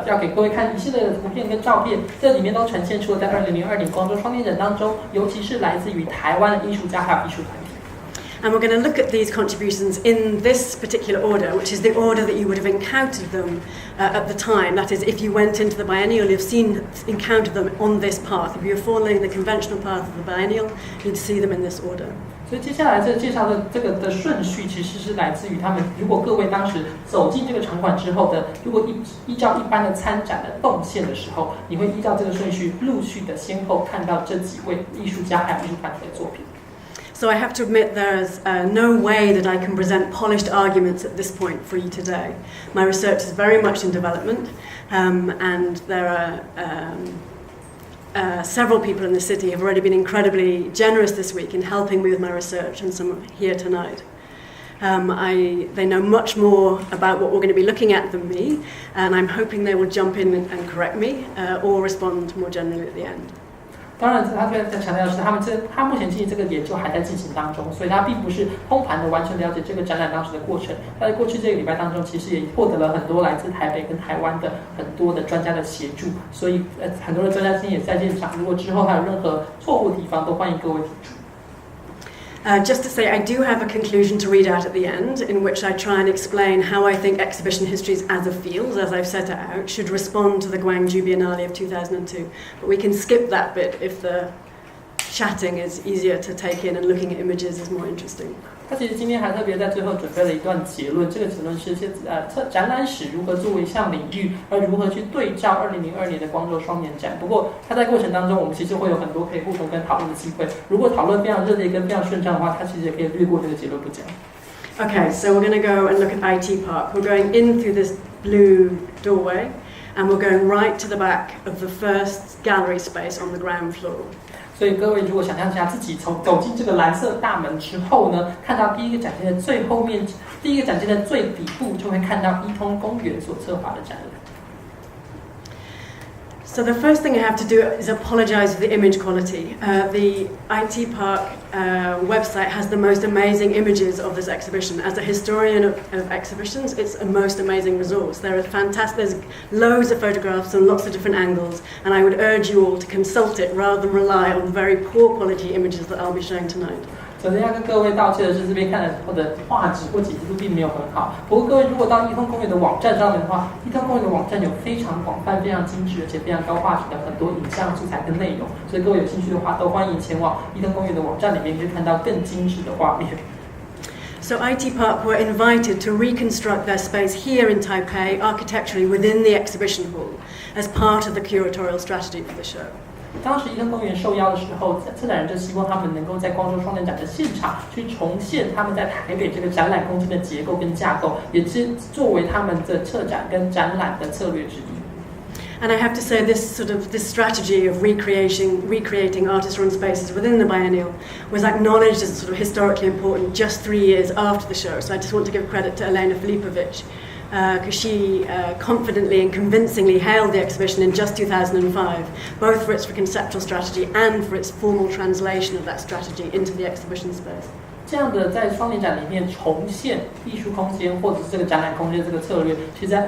要给各位看一系列的图片跟照片，这里面都呈现出了在2002年光州双年展当中，尤其是来自于台湾的艺术家还有艺术团体。And we're going to look at these contributions in this particular order, which is the order that you would have encountered them at the time. That is, if you went into the biennial, you've encountered them on this path. If you're following the conventional path of the biennial, you'd see them in this order. 所以接下来这介绍的这个的顺序，其实是来自于他们。如果各位当时走进这个场馆之后的，如果依照一般的参展的动线的时候，你会依照这个顺序陆续的先后看到这几位艺术家还有艺術團體的作品。So I have to admit there's no way that I can present polished arguments at this point for you today. My research is very much in development, and there are several people in the city who have already been incredibly generous this week in helping me with my research, and some here tonight. They know much more about what we're going to be looking at than me, and I'm hoping they will jump in and correct me or respond more generally at the end. 当然，他这边在强调的是，他目前进行这个研究还在进行当中，所以他并不是通盘的完全了解这个展览当时的过程。他在过去这个礼拜当中，其实也获得了很多来自台北跟台湾的很多的专家的协助，所以很多的专家今天也在现场。如果之后还有任何错误的地方，都欢迎各位提出。Just to say, I do have a conclusion to read out at the end, in which I try and explain how I think exhibition histories as a field, as I've set it out, should respond to the Gwangju Biennale of 2002. But we can skip that bit if the chatting is easier to take in and looking at images is more interesting. 他其实今天还特别在最后准备了一段结论，这个结论是展览史如何作为一项领域，而如何去对照2002年的光州双年展。不过他在过程当中，我们其实会有很多可以互动跟讨论的机会。如果讨论非常热烈跟非常顺畅的话，他其实也可以略过这个结论不讲。Okay, so we're going to go and look at IT Park. We're going in through this blue doorway, and we're going right to the back of the first gallery space on the ground floor. 所以各位如果想象一下自己走进这个蓝色大门之后呢，看到第一个展厅的最后面，第一个展厅的最底部，就会看到一通公园所策划的展览。So the first thing I have to do is apologize for the image quality. The IT Park website has the most amazing images of this exhibition. As a historian of exhibitions, it's a most amazing resource. There's loads of photographs and lots of different angles, and I would urge you all to consult it rather than rely on the very poor quality images that I'll be showing tonight. 首先要跟各位道歉的是，这边看的或者画质或解析度并没有很好。不过各位如果到一通公园的网站上面的话，一通公园的网站有非常广泛、非常精致而且非常高画质的很多影像素材跟内容，所以各位有兴趣的话，都欢迎前往一通公园的网站里面去看到更精致的画面。So IT Park were invited to reconstruct their space here in Taipei architecturally within the exhibition hall as part of the curatorial strategy for the show. 当时一通公园受邀的时候，策展人就希望他们能够在光州双年展的现场去重现他们在台北这个展览空间的结构跟架构，也是作为他们的策展跟展览的策略之一。 And I have to say, this strategy of recreating artist-run spaces within the biennial was acknowledged as sort of historically important just 3 years after the show. So I just want to give credit to Elena Filipovic, because she confidently and convincingly hailed the exhibition in just 2005, both for its conceptual strategy and for its formal translation of that strategy into the exhibition space. 这样的在双年展里面重现艺术空间或者是这个展览空间这个策略，其实在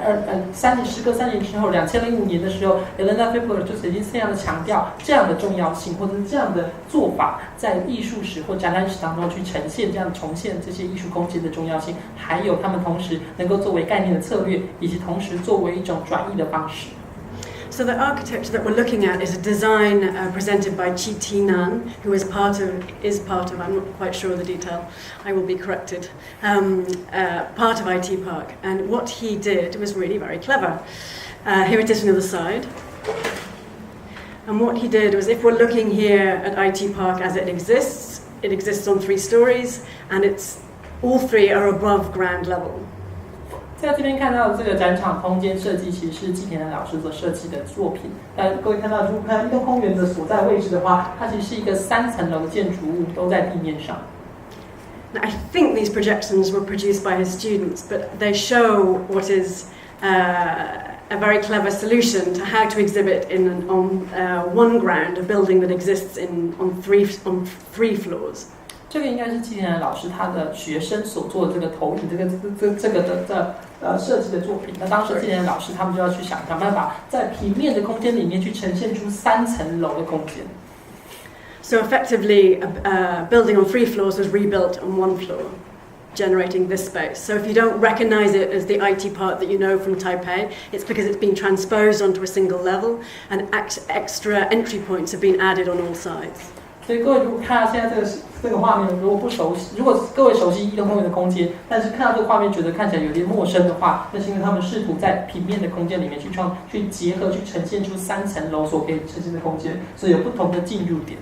时隔3年之后，2005年的时候 ，Elena Filipovic 就曾经这样的强调这样的重要性，或者是这样的做法，在艺术史或展览史当中去呈现这样重现这些艺术空间的重要性，还有他们同时能够作为概念的策略，以及同时作为一种转译的方式。 So the architecture that we're looking at is a design presented by Chi Ti Nan, who is part of, I'm not quite sure of the detail, I will be corrected, part of IT Park. And what he did was really very clever. Here it is from the other side. And what he did was, if we're looking here at IT Park as it exists on 3 stories, and all 3 are above ground level. 在这边看到这个展场空间设计，其实是季田南老师所设计的作品。但各位看到，如果看一通公园的所在位置的话，它其实是一个3层楼的建筑物，都在地面上。Now, I think these projections were produced by his students, but they show what is a very clever solution to how to exhibit on one ground a building that exists on three floors. 这个应该是季田南老师他的学生所做的这个投影，这个的设计的作品。那当时季田南老师他们就要去想办法，在平面的空间里面去呈现出3层楼的空间。So effectively, a building on 3 floors was rebuilt on 1 floor, generating this space. So if you don't recognize it as the IT part that you know from Taipei, it's because it's been transposed onto a single level, and extra entry points have been added on all sides. 所以各位如果看到现在这个画面，如果各位熟悉一通公园的空间，但是看到这个画面觉得看起来有点陌生的话，那是因为他们试图在平面的空间里面去结合，去呈现出3层楼所可以呈现的空间，所以有不同的进入点。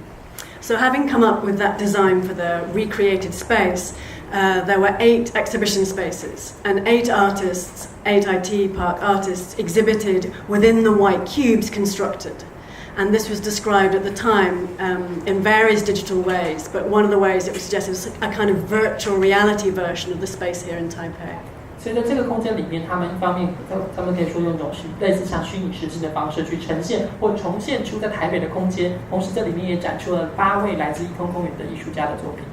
So having come up with that design for the recreated space, there were 8 exhibition spaces, and 8 artists, 8 IT Park artists exhibited within the white cubes constructed. And this was described at the time in various digital ways, but one of the ways it was suggested was a kind of virtual reality version of the space here in Taipei. 所以在这个空间里面，他们一方面他们可以说用一种类似像虚拟实境的方式去呈现或重现出在台北的空间，同时这里面也展出了8位来自一通公园的艺术家的作品。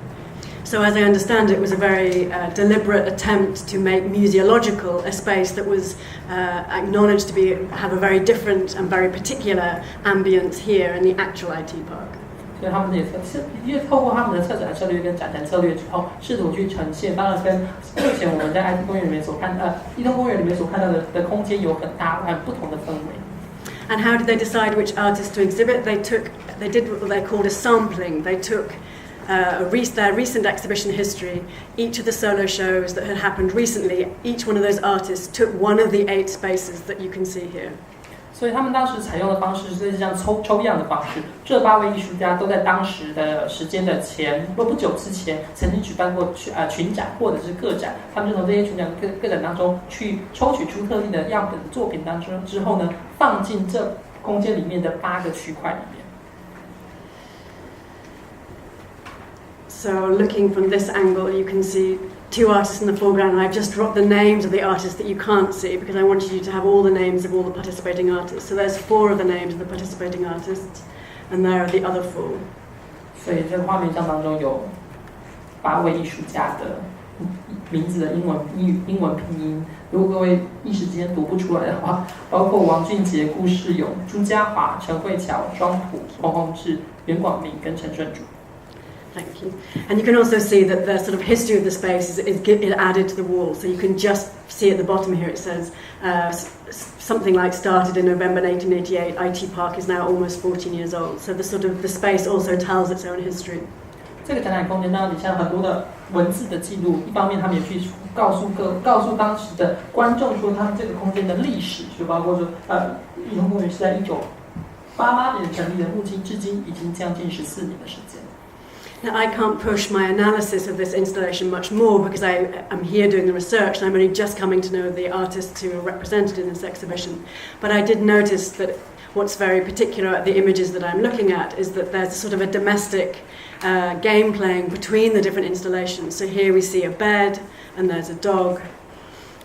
So as I understand it, it was a very deliberate attempt to make museological a space that was acknowledged to have a very different and very particular ambience here in the actual IT park. 所以他们也透过他们的策展策略跟展陈策略之后，试图去呈现，当然跟目前我们在 IT 公园里面所看一通公园里面所看到的空间有很不同的氛围。And how did they decide which artists to exhibit? They did what they called a sampling. They took their recent exhibition history, each of the solo shows that had happened recently, each one of those artists took one of the 8 spaces that you can see here. 所以他们当时采用的方式是类似像抽样的方式。这8位艺术家都在当时的时间的不久之前，曾经举办过群展或者是个展。他们就从这些群展个展当中去抽取出特定的样本作品当中之后呢，放进这空间里面的8个区块里面。So looking from this angle, you can see 2 artists in the foreground, and I've just dropped the names of the artists that you can't see because I wanted you to have all the names of all the participating artists. So there's 4 of the names of the participating artists, and there are the other 4. 所以这个画面上当中有8位艺术家的名字的英文拼音。如果各位一时间读不出来的话，包括王俊杰、顾世勇、朱家华、陈慧乔、庄普、洪宏志、袁广明跟陈顺主。Thank you. And you can also see that the sort of history of the space is added to the wall. So you can just see at the bottom here it says something like started in November 1988. IT Park is now almost 14 years old. So the space also tells its own history. 这个展览空间当中底下很多的文字的记录，一方面他们也去告诉当时的观众说他们这个空间的历史，就包括说一通公园是在1988年成立的，目前至今已经将近14年的时间。Now, I can't push my analysis of this installation much more because I'm here doing the research and I'm only just coming to know the artists who are represented in this exhibition. But I did notice that what's very particular at the images that I'm looking at is that there's sort of a domestic game playing between the different installations. So here we see a bed and there's a dog.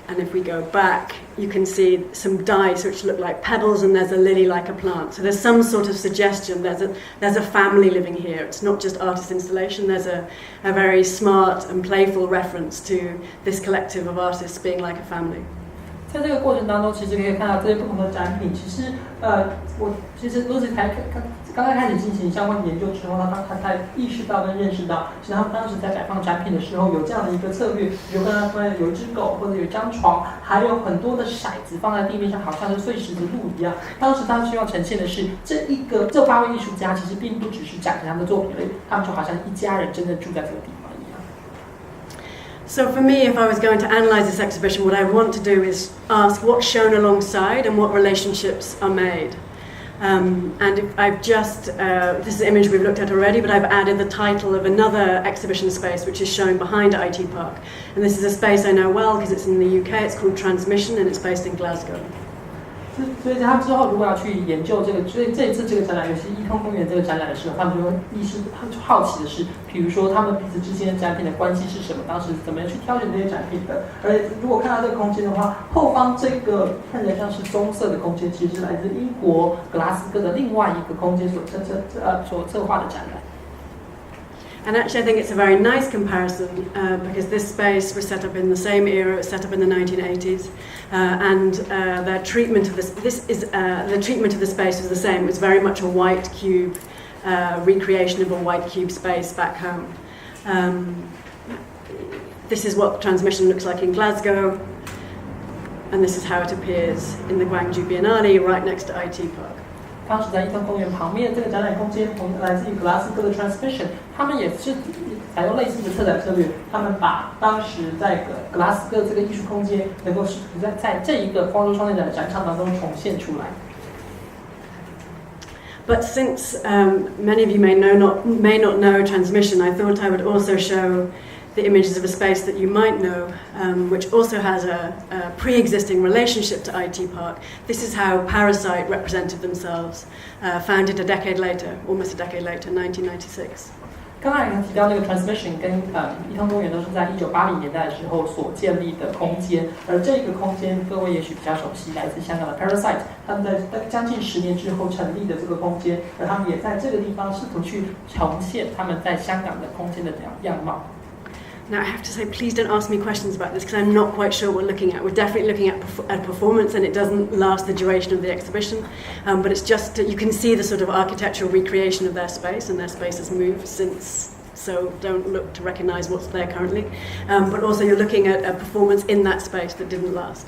And if we go back, you can see some dice which look like pebbles, and there's a lily like a plant. So there's some sort of suggestion. There's a family living here. It's not just artist installation. There's a very smart and playful reference to this collective of artists being like a family. 在这个过程当中，其实可以看到这些不同的展品。我其实Lucy刚刚开始进行相关研究之后，他才意识到跟认识到，其实他们当时在摆放展品的时候有这样的一个策略，比如跟他们有一只狗或者有一张床，还有很多的骰子放在地面上，好像是碎石的路一样。当时他希望呈现的是这8位艺术家其实并不只是展示他们的作品而已，他们就好像一家人真正住在这个地方。So for me, if I was going to analyse this exhibition, what I want to do is ask what's shown alongside and what relationships are made. And I've just, this is an image we've looked at already, but I've added the title of another exhibition space which is shown behind IT Park. And this is a space I know well because it's in the UK, it's called Transmission and it's based in Glasgow. 所以他们之后如果要去研究这一次这个展览，尤其一通公园这个展览的时候，他们就好奇的是，比如说他们彼此之间的展品的关系是什么，当时怎么样去挑选这些展品的。而如果看到这个空间的话，后方这个看起来像是棕色的空间，其实是来自英国格拉斯哥的另外一个空间所策划的展览。And actually, I think it's a very nice comparison because this space was set up in the same era. It was set up in the 1980s, and their treatment of the treatment of the space was the same. It was very much a white cube recreation of a white cube space back home. This is what Transmission looks like in Glasgow, and this is how it appears in the Gwangju Biennale, right next to IT Park. 当时在一通公园旁边这个展览空间，来自于格拉斯哥的 Transmission， 他们也是采用类似的策展策略，他们把当时在格拉斯哥这个艺术空间能够试图在这一个光州双年展的展场当中重现出来。But since many of you may not know Transmission, I thought I would also show the images of a space that you might know, which also has a pre-existing relationship to IT Park. This is how Parasite represented themselves, founded a decade later, almost a decade later, 1996. 刚才提到那个 Transmission 跟一通公园都是在1980年代的时候所建立的空间，而这个空间各位也许比较熟悉，来自香港的 Parasite， 他们在将近10年之后成立的这个空间，而他们也在这个地方试图去重现他们在香港的空间的样貌。Now I have to say, please don't ask me questions about this because I'm not quite sure what we're looking at. We're definitely looking at a performance, and it doesn't last the duration of the exhibition. But it's just you can see the sort of architectural recreation of their space, and their space has moved since. So don't look to recognise what's there currently. But also you're looking at a performance in that space that didn't last.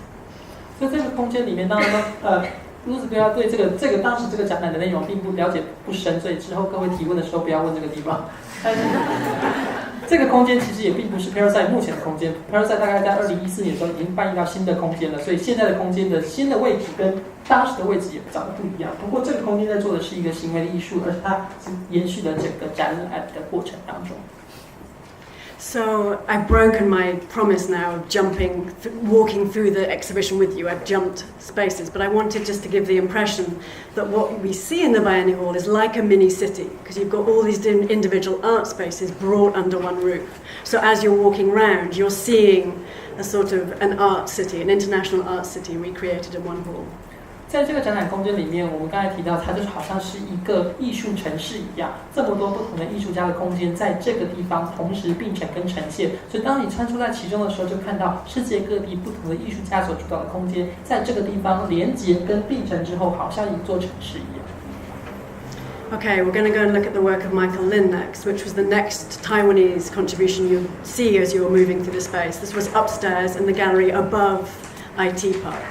所以这个空间里面，当然露丝不要对这个当时这个展览的内容并不了解不深，所以之后各位提问的时候不要问这个地方。但是这个空间其实也并不是 Parasite 目前的空间 ，Parasite 大概在2014年的时候已经搬移到新的空间了，所以现在的空间的新的位置跟当时的位置也长得不一样。不过这个空间在做的是一个行为的艺术，而它是延续了整个展览的过程当中。So I've broken my promise now of walking through the exhibition with you. I've jumped spaces, but I wanted just to give the impression that what we see in the Biennial Hall is like a mini city, because you've got all these individual art spaces brought under one roof. So as you're walking around, you're seeing a sort of an art city, an international art city recreated in one hall. 在这个展览空间里面，我们刚才提到，它就好像是一个艺术城市一样，这么多不同的艺术家的空间在这个地方同时并存跟呈现。所以，当你穿梭在其中的时候，就看到世界各地不同的艺术家所主导的空间，在这个地方连接跟并存之后，好像一座城市一样。Okay, we're going to go and look at the work of Michael Lin next, which was the next Taiwanese contribution you see as you're moving through the space. This was upstairs in the gallery above IT Park.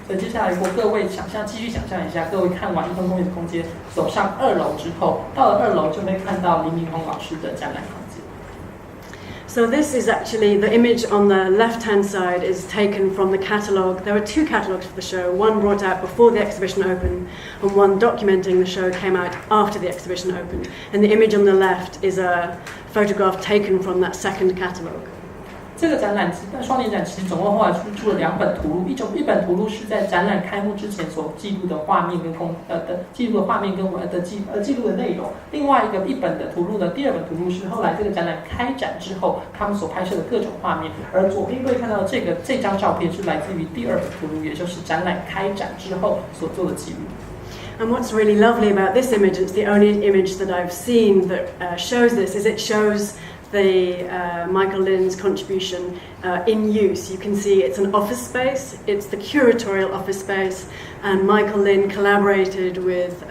所以接下来，如果各位继续想象一下，各位看完一通公园的空间，走上2楼之后，到了2楼就会看到林明宏老师的展览空间。So this is actually the image on the left-hand side is taken from the catalogue. There were 2 catalogues for the show, one brought out before the exhibition opened and one documenting the show came out after the exhibition opened. And the image on the left is a photograph taken from that second catalogue. 这个展览双年展其实总共后来出了2本图录，一本图录是在展览开幕之前所记录的画面跟记录的画面跟记录的内容，另外一本的图录呢，第2本图录是后来这个展览开展之后他们所拍摄的各种画面，而左边各位看到的这张照片是来自于第2本图录，也就是展览开展之后所做的记录。And what's really lovely about this image, it's the only image that I've seen that shows this, is it shows the Michael Lin's contribution in use. You can see it's an office space, it's the curatorial office space, and Michael Lin collaborated with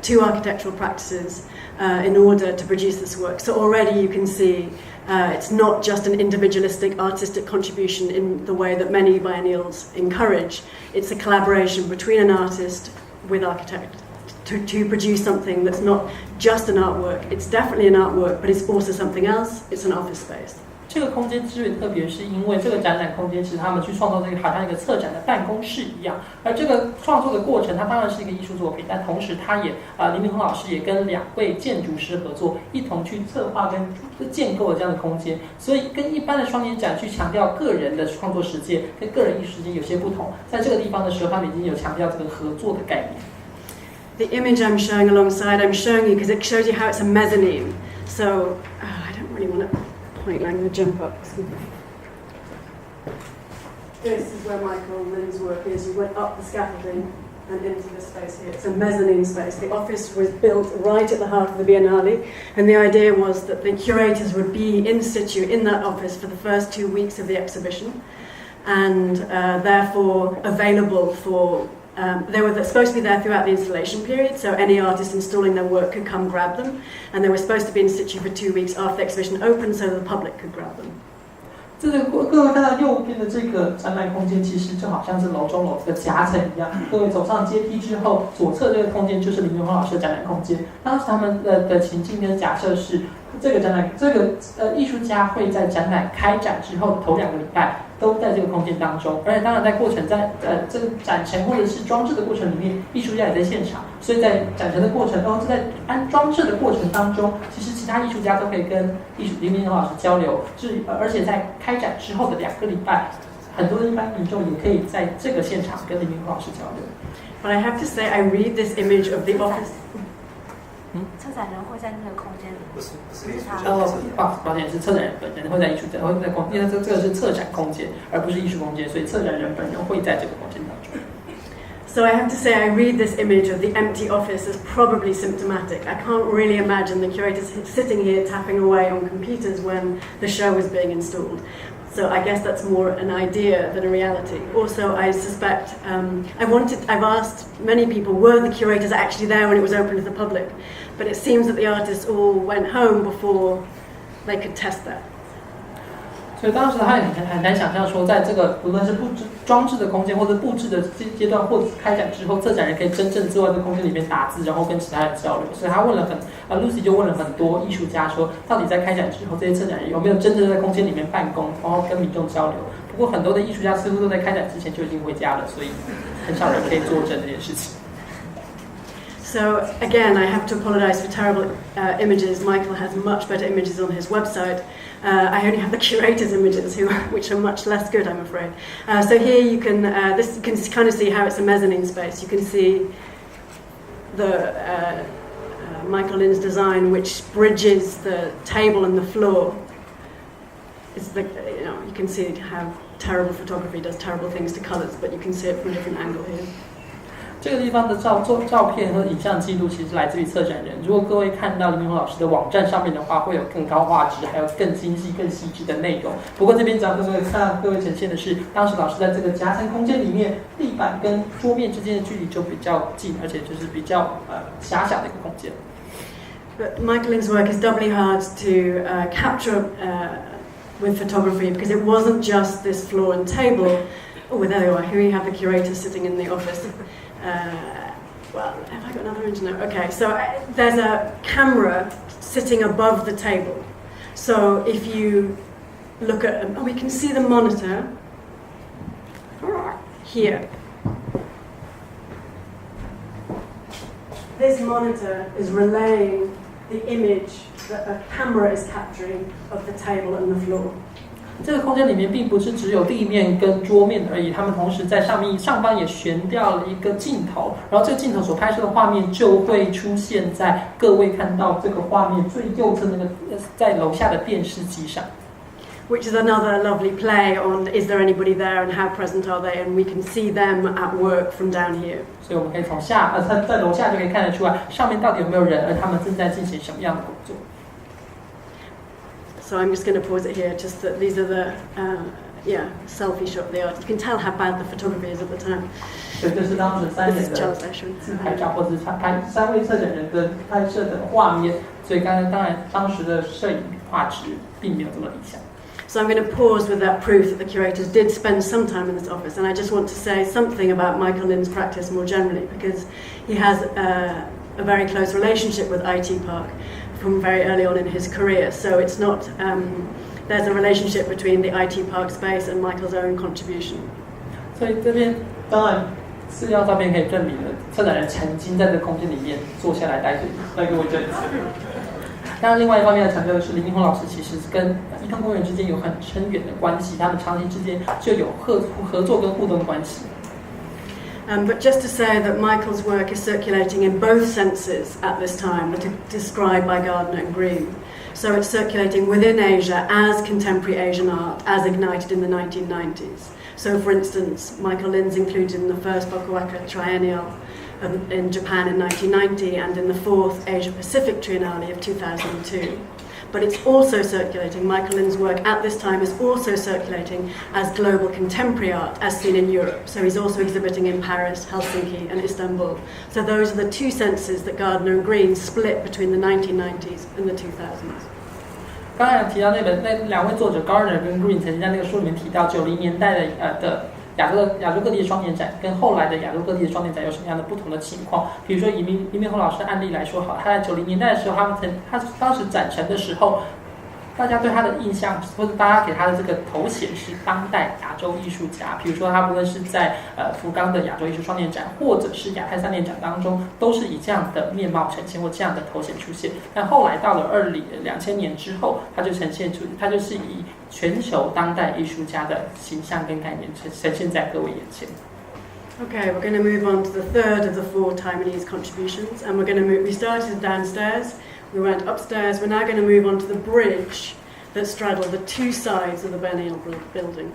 2 architectural practices in order to produce this work. So already you can see it's not just an individualistic artistic contribution in the way that many biennials encourage. It's a collaboration between an artist with architect to produce something that's not just an artwork. It's definitely an artwork, but it's also something else. It's an office space. 这个空间之所以特别，是因为这个展览空间是他们去创造这个好像一个策展的办公室一样，而这个创作的过程，它当然是一个艺术作品，但同时他也林明宏老师也跟2位建筑师合作，一同去策划跟建构了这样的空间，所以跟一般的双年展去强调个人的创作实践跟个人艺术实践有些不同，在这个地方的时候，他们已经有强调这个合作的概念。The image I'm showing alongside, I'm showing you because it shows you how it's a mezzanine. So I don't really want to point. I'm going to jump up. This is where Michael Lin's work is. You went up the scaffolding and into this space here. It's a mezzanine space. The office was built right at the heart of the Biennale, and the idea was that the curators would be in situ in that office for the first 2 weeks of the exhibition, and therefore available for they were supposed to be there throughout the installation period, so any artist installing their work could come grab them, and they were supposed to be in situ for 2 weeks after the exhibition opened so the public could grab them. 这个各位看到右边的这个展览空间，其实就好像是楼中楼这个夹层一样。各位走上阶梯之后，左侧这个空间就是林明宏老师的展览空间。当时他们的情境跟假设是，这个艺术家会在展览开展之后的头2个礼拜都在这个空间当中，而且当然在过程这个展陈或者是装置的过程里面，艺术家也在现场，所以在展陈的过程，在装置的过程当中，其实其他艺术家都可以跟林明宏老师交流，而且在开展之后的2个礼拜，很多的一般民众也可以在这个现场跟林明宏老师交流。But I have to say, I read this image of the office. 策展人会在那个空间里，不是他。抱歉，是策展人本人会在会在空，因为这个是策展空间，而不是艺术空间，所以策展人本人会在这个空间当中。So I have to say, I read this image of the empty office as probably symptomatic. I can't really imagine the curators sitting here tapping away on computers when the show is being installed. So I guess that's more an idea than a reality. Also, I suspect, I've asked many people, were the curators actually there when it was open to the public? But it seems that the artists all went home before they could test that. 所以当时他很难想象说，在这个无论是布置装置的空间，或者布置的阶段，或者开展之后，策展人可以真正坐在这个空间里面打字，然后跟其他人交流。所以他问了Lucy 就问了很多艺术家说，到底在开展之后，这些策展人有没有真正在空间里面办公，然后跟民众交流？不过很多的艺术家似乎都在开展之前就已经回家了，所以很少人可以作证这件事情。So again, I have to apologise for terrible images. Michael has much better images on his website. I only have the curator's images, which are much less good, I'm afraid. So here you can kind of see how it's a mezzanine space. You can see the Michael Lynn's design, which bridges the table and the floor. It's you can see how terrible photography does terrible things to colours, but you can see it from a different angle here. 这个地方的照片和影像记录其实来自于策展人。如果各位看到林明宏老师的网站上面的话，会有更高画质，还有更精细、更细致的内容。不过这边只要各位呈现的是，当时老师在这个夹层空间里面，地板跟桌面之间的距离就比较近，而且就是比较狭小的一个空间。But Michael Lynn's work is doubly hard to capture with photography because it wasn't just this floor and table. Oh, there you are. Here you have the curator sitting in the office. Well, have I got another image? No. Okay, so there's a camera sitting above the table. So if you look at, we can see the monitor here. This monitor is relaying the image that a camera is capturing of the table and the floor. 这个空间里面并不是只有地面跟桌面而已，他们同时在上方也悬吊了一个镜头，然后这个镜头所拍摄的画面就会出现在各位看到这个画面最右侧那个在楼下的电视机上。Which is another lovely play on is there anybody there and how present are they, and we can see them at work from down here. 所以我们可以从在楼下就可以看得出来，上面到底有没有人，而他们正在进行什么样的工作。So I'm just going to pause it here. Just that these are the selfie shot of the art. You can tell how bad the photography is at the time. 所以这是当时3人的自拍照，或者是3位策展人的拍摄的画面。所以当然当时的摄影画质并没有这么理想。So I'm going to pause with that proof that the curators did spend some time in this office, and I just want to say something about Michael Lynn's practice more generally, because he has a very close relationship with IT Park from very early on in his career. So it's not there's a relationship between the IT Park space and Michael's own contribution. 所以这边当然资料照片可以证明了策展人曾经在这个空间里面坐下来待各位证词。当然，另外一方面要强调的是，林明宏老师其实跟伊通公园之间有很深远的关系，他们长期之间就有合作跟互动的关系。But just to say that Michael's work is circulating in both senses at this time that are described by Gardner and Green. So it's circulating within Asia as contemporary Asian art, as ignited in the 1990s. So for instance, Michael Lynn's included in the first Bokuwaka Triennial in Japan in 1990 and in the fourth Asia-Pacific Triennale of 2002. But it's also circulating, Michael Lynn's work at this time is also circulating as global contemporary art as seen in Europe. So he's also exhibiting in Paris, Helsinki and Istanbul. So those are the two senses that Gardner and Green split between the 1990s and the 2000s. 刚才提到那两位作者 Gardner 跟 Green 曾经在那个书里面提到90年代的亚洲各地的双年展跟后来的亚洲各地的双年展有什么样的不同的情况？比如说以林明宏老师的案例来说，好，他在90年代的时候，他当时展陈的时候，大家对他的印象，或者大家给他的这个头衔是当代亚洲艺术家。比如说，他不论是在福冈的亚洲艺术双年展，或者是亚太3年展当中，都是以这样的面貌呈现或这样的头衔出现。但后来到了2000年之后，他就是以全球当代艺术家的形象跟概念呈现在各位眼前。Okay, we're going to move on to the third of the 4 Taiwanese contributions, and we started downstairs, we went upstairs, we're now going to move on to the bridge that straddled the 2 sides of the Biennial building.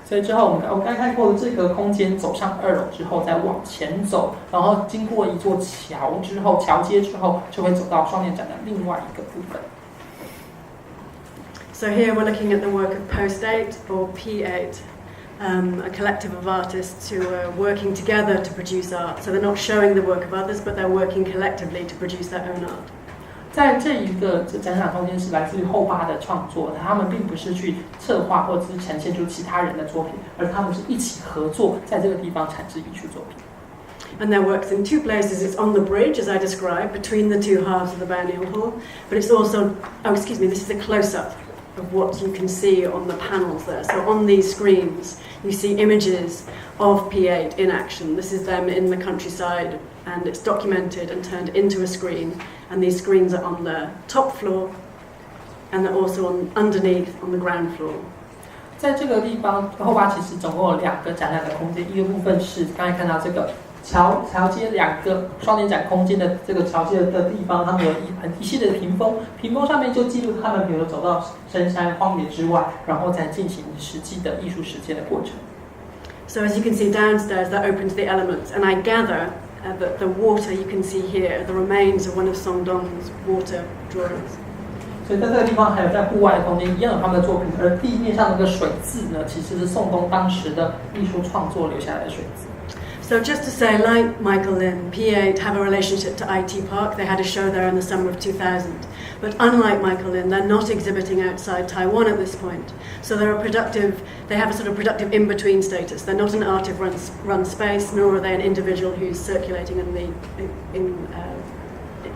所以之后我们刚看过这个空间，走上2楼之后再往前走，然后经过一座桥之后，桥接之后就会走到双年展的另外一个部分。So here we're looking at the work of Post8 or P8.A collective of artists who are working together to produce art. So they're not showing the work of others, but they're working collectively to produce their own art. 在这一个展览空间是来自于后8的创作，他们并不是去策划或者是呈现出其他人的作品，而他们是一起合作，在这个地方产制艺术作品。And their work's in 2 places. It's on the bridge, as I described, between the 2 halves of the Biennial Hall, but it's also, this is a close-up of what you can see on the panels there. So on these screens, you see images of P8 in action. This is them in the countryside, and it's documented and turned into a screen. And these screens are on the top floor, and they're also underneath on the ground floor. 在这个地方，后8其实总共有2个展览的空间，一个部分是刚才看到这个桥接2个双年展空间的这个桥接的地方，他们有一系列的屏风上面就记录他们比如走到深山荒野之外，然后再进行实际的艺术实践的过程。So as you can see downstairs, that opens the elements, and I gather that the water you can see here, the remains of one of Song Dong's water drawings. 所以在这个地方还有在户外的空间一样有他们的作品，而地面上那个水渍呢，其实是宋冬当时的艺术创作留下来的水渍。So just to say, like Michael Lin, P8 have a relationship to IT Park. They had a show there in the summer of 2000. But unlike Michael Lin, they're not exhibiting outside Taiwan at this point. So they have a sort of productive in-between status. They're not an artist-run space, nor are they an individual who's circulating in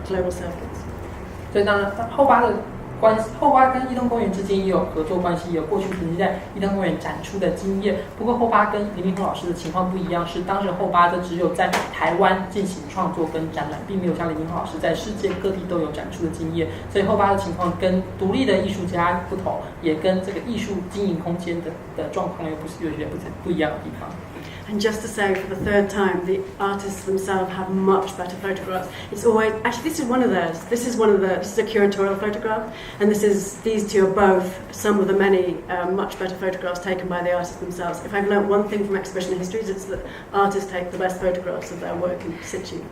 global circuits. 所以当然后8跟伊东公园之间也有合作关系，有过去曾经在伊东公园展出的经验。不过后8跟林明峰老师的情况不一样，是当时后8只有在台湾进行创作跟展览，并没有像林明峰老师在世界各地都有展出的经验。所以后8的情况跟独立的艺术家不同，也跟这个艺术经营空间的状况有些不一样的地方。And just to say, for the 3rd time, the artists themselves have much better photographs. It's always, actually this is one of theirs. This is a curatorial photograph, and these 2 are both some of the many much better photographs taken by the artists themselves. If I've learned one thing from exhibition histories, it's that artists take the best photographs of their work in situ.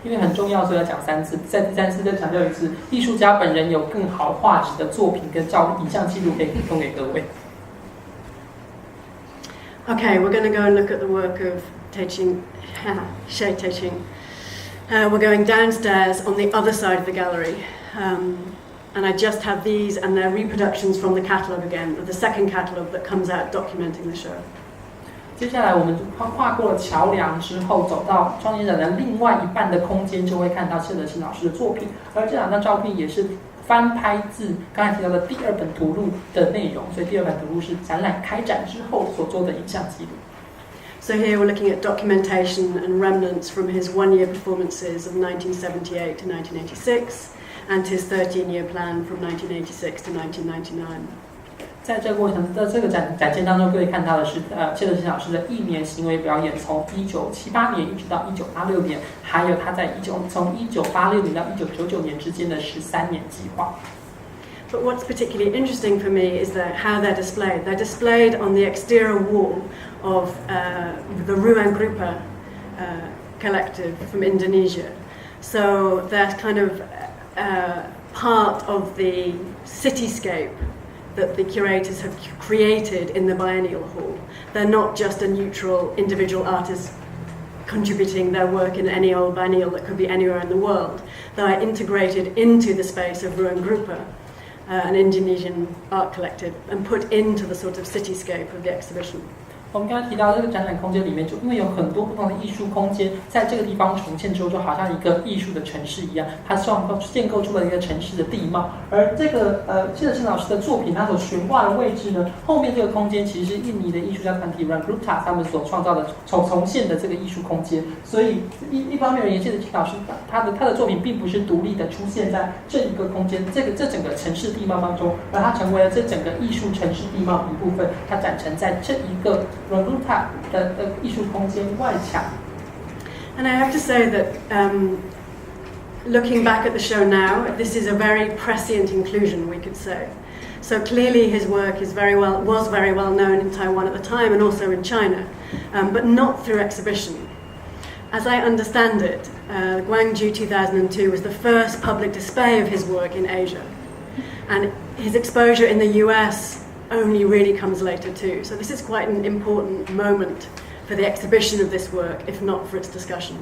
因为很重要，所以要讲3次，在第3次再强调一次，艺术家本人有更好画质的作品跟影像记录可以提供给各位。Okay, we're going to go and look at the work of Xie Teixing. We're going downstairs on the other side of the gallery. And I just have these and their reproductions from the catalogue again, of the second catalogue that comes out documenting the show. 接下来我们跨过了桥梁之后，走到双年展的另外一半的空间，就会看到谢德新老师的作品。而这2张照片也是翻拍自刚才提到的第2本图录的内容，所以第2本图录是展览开展之后所做的影像记录。So here we're looking at documentation and remnants from his 1-year performances of 1978 to 1986 and his 13-year plan from 1986 to 1999. 在这个过程的这个展件当中，各位看到的是谢德新老师的1年行为表演，从1978年一直到1986年，还有他从1986年到1999年之间的13年计划。But what's particularly interesting for me is how they're displayed. They're displayed on the exterior wall of the Ruang Grupa collective from Indonesia. So they're kind of part of the cityscape that the curators have created in the Biennial Hall. They're not just a neutral individual artist contributing their work in any old biennial that could be anywhere in the world. They are integrated into the space of Ruang Grupa, an Indonesian art collective, and put into the sort of cityscape of the exhibition. 我们刚才提到这个展览空间里面，就因为有很多不同的艺术空间，在这个地方重现之后，就好像一个艺术的城市一样，它建构出了一个城市的地貌。而这个谢德庆老师的作品，它所悬挂的位置呢，后面这个空间其实是印尼的艺术家团体 Rangruta 他们所创造的重现的这个艺术空间。所以一方面而言，谢德庆老师他的作品并不是独立的出现在这一个空间，这整个城市地貌当中，而它成为了这整个艺术城市地貌一部分，它展陈在这一个 Rangruta 的艺术空间外墙。And I have to say that looking back at the show now, this is a very prescient inclusion, we could say. So clearly his work was very well known in Taiwan at the time and also in China, but not through exhibition. As I understand it, Guangzhou 2002 was the first public display of his work in Asia. And his exposure in the US only really comes later too. So this is quite an important moment for the exhibition of this work, if not for its discussion.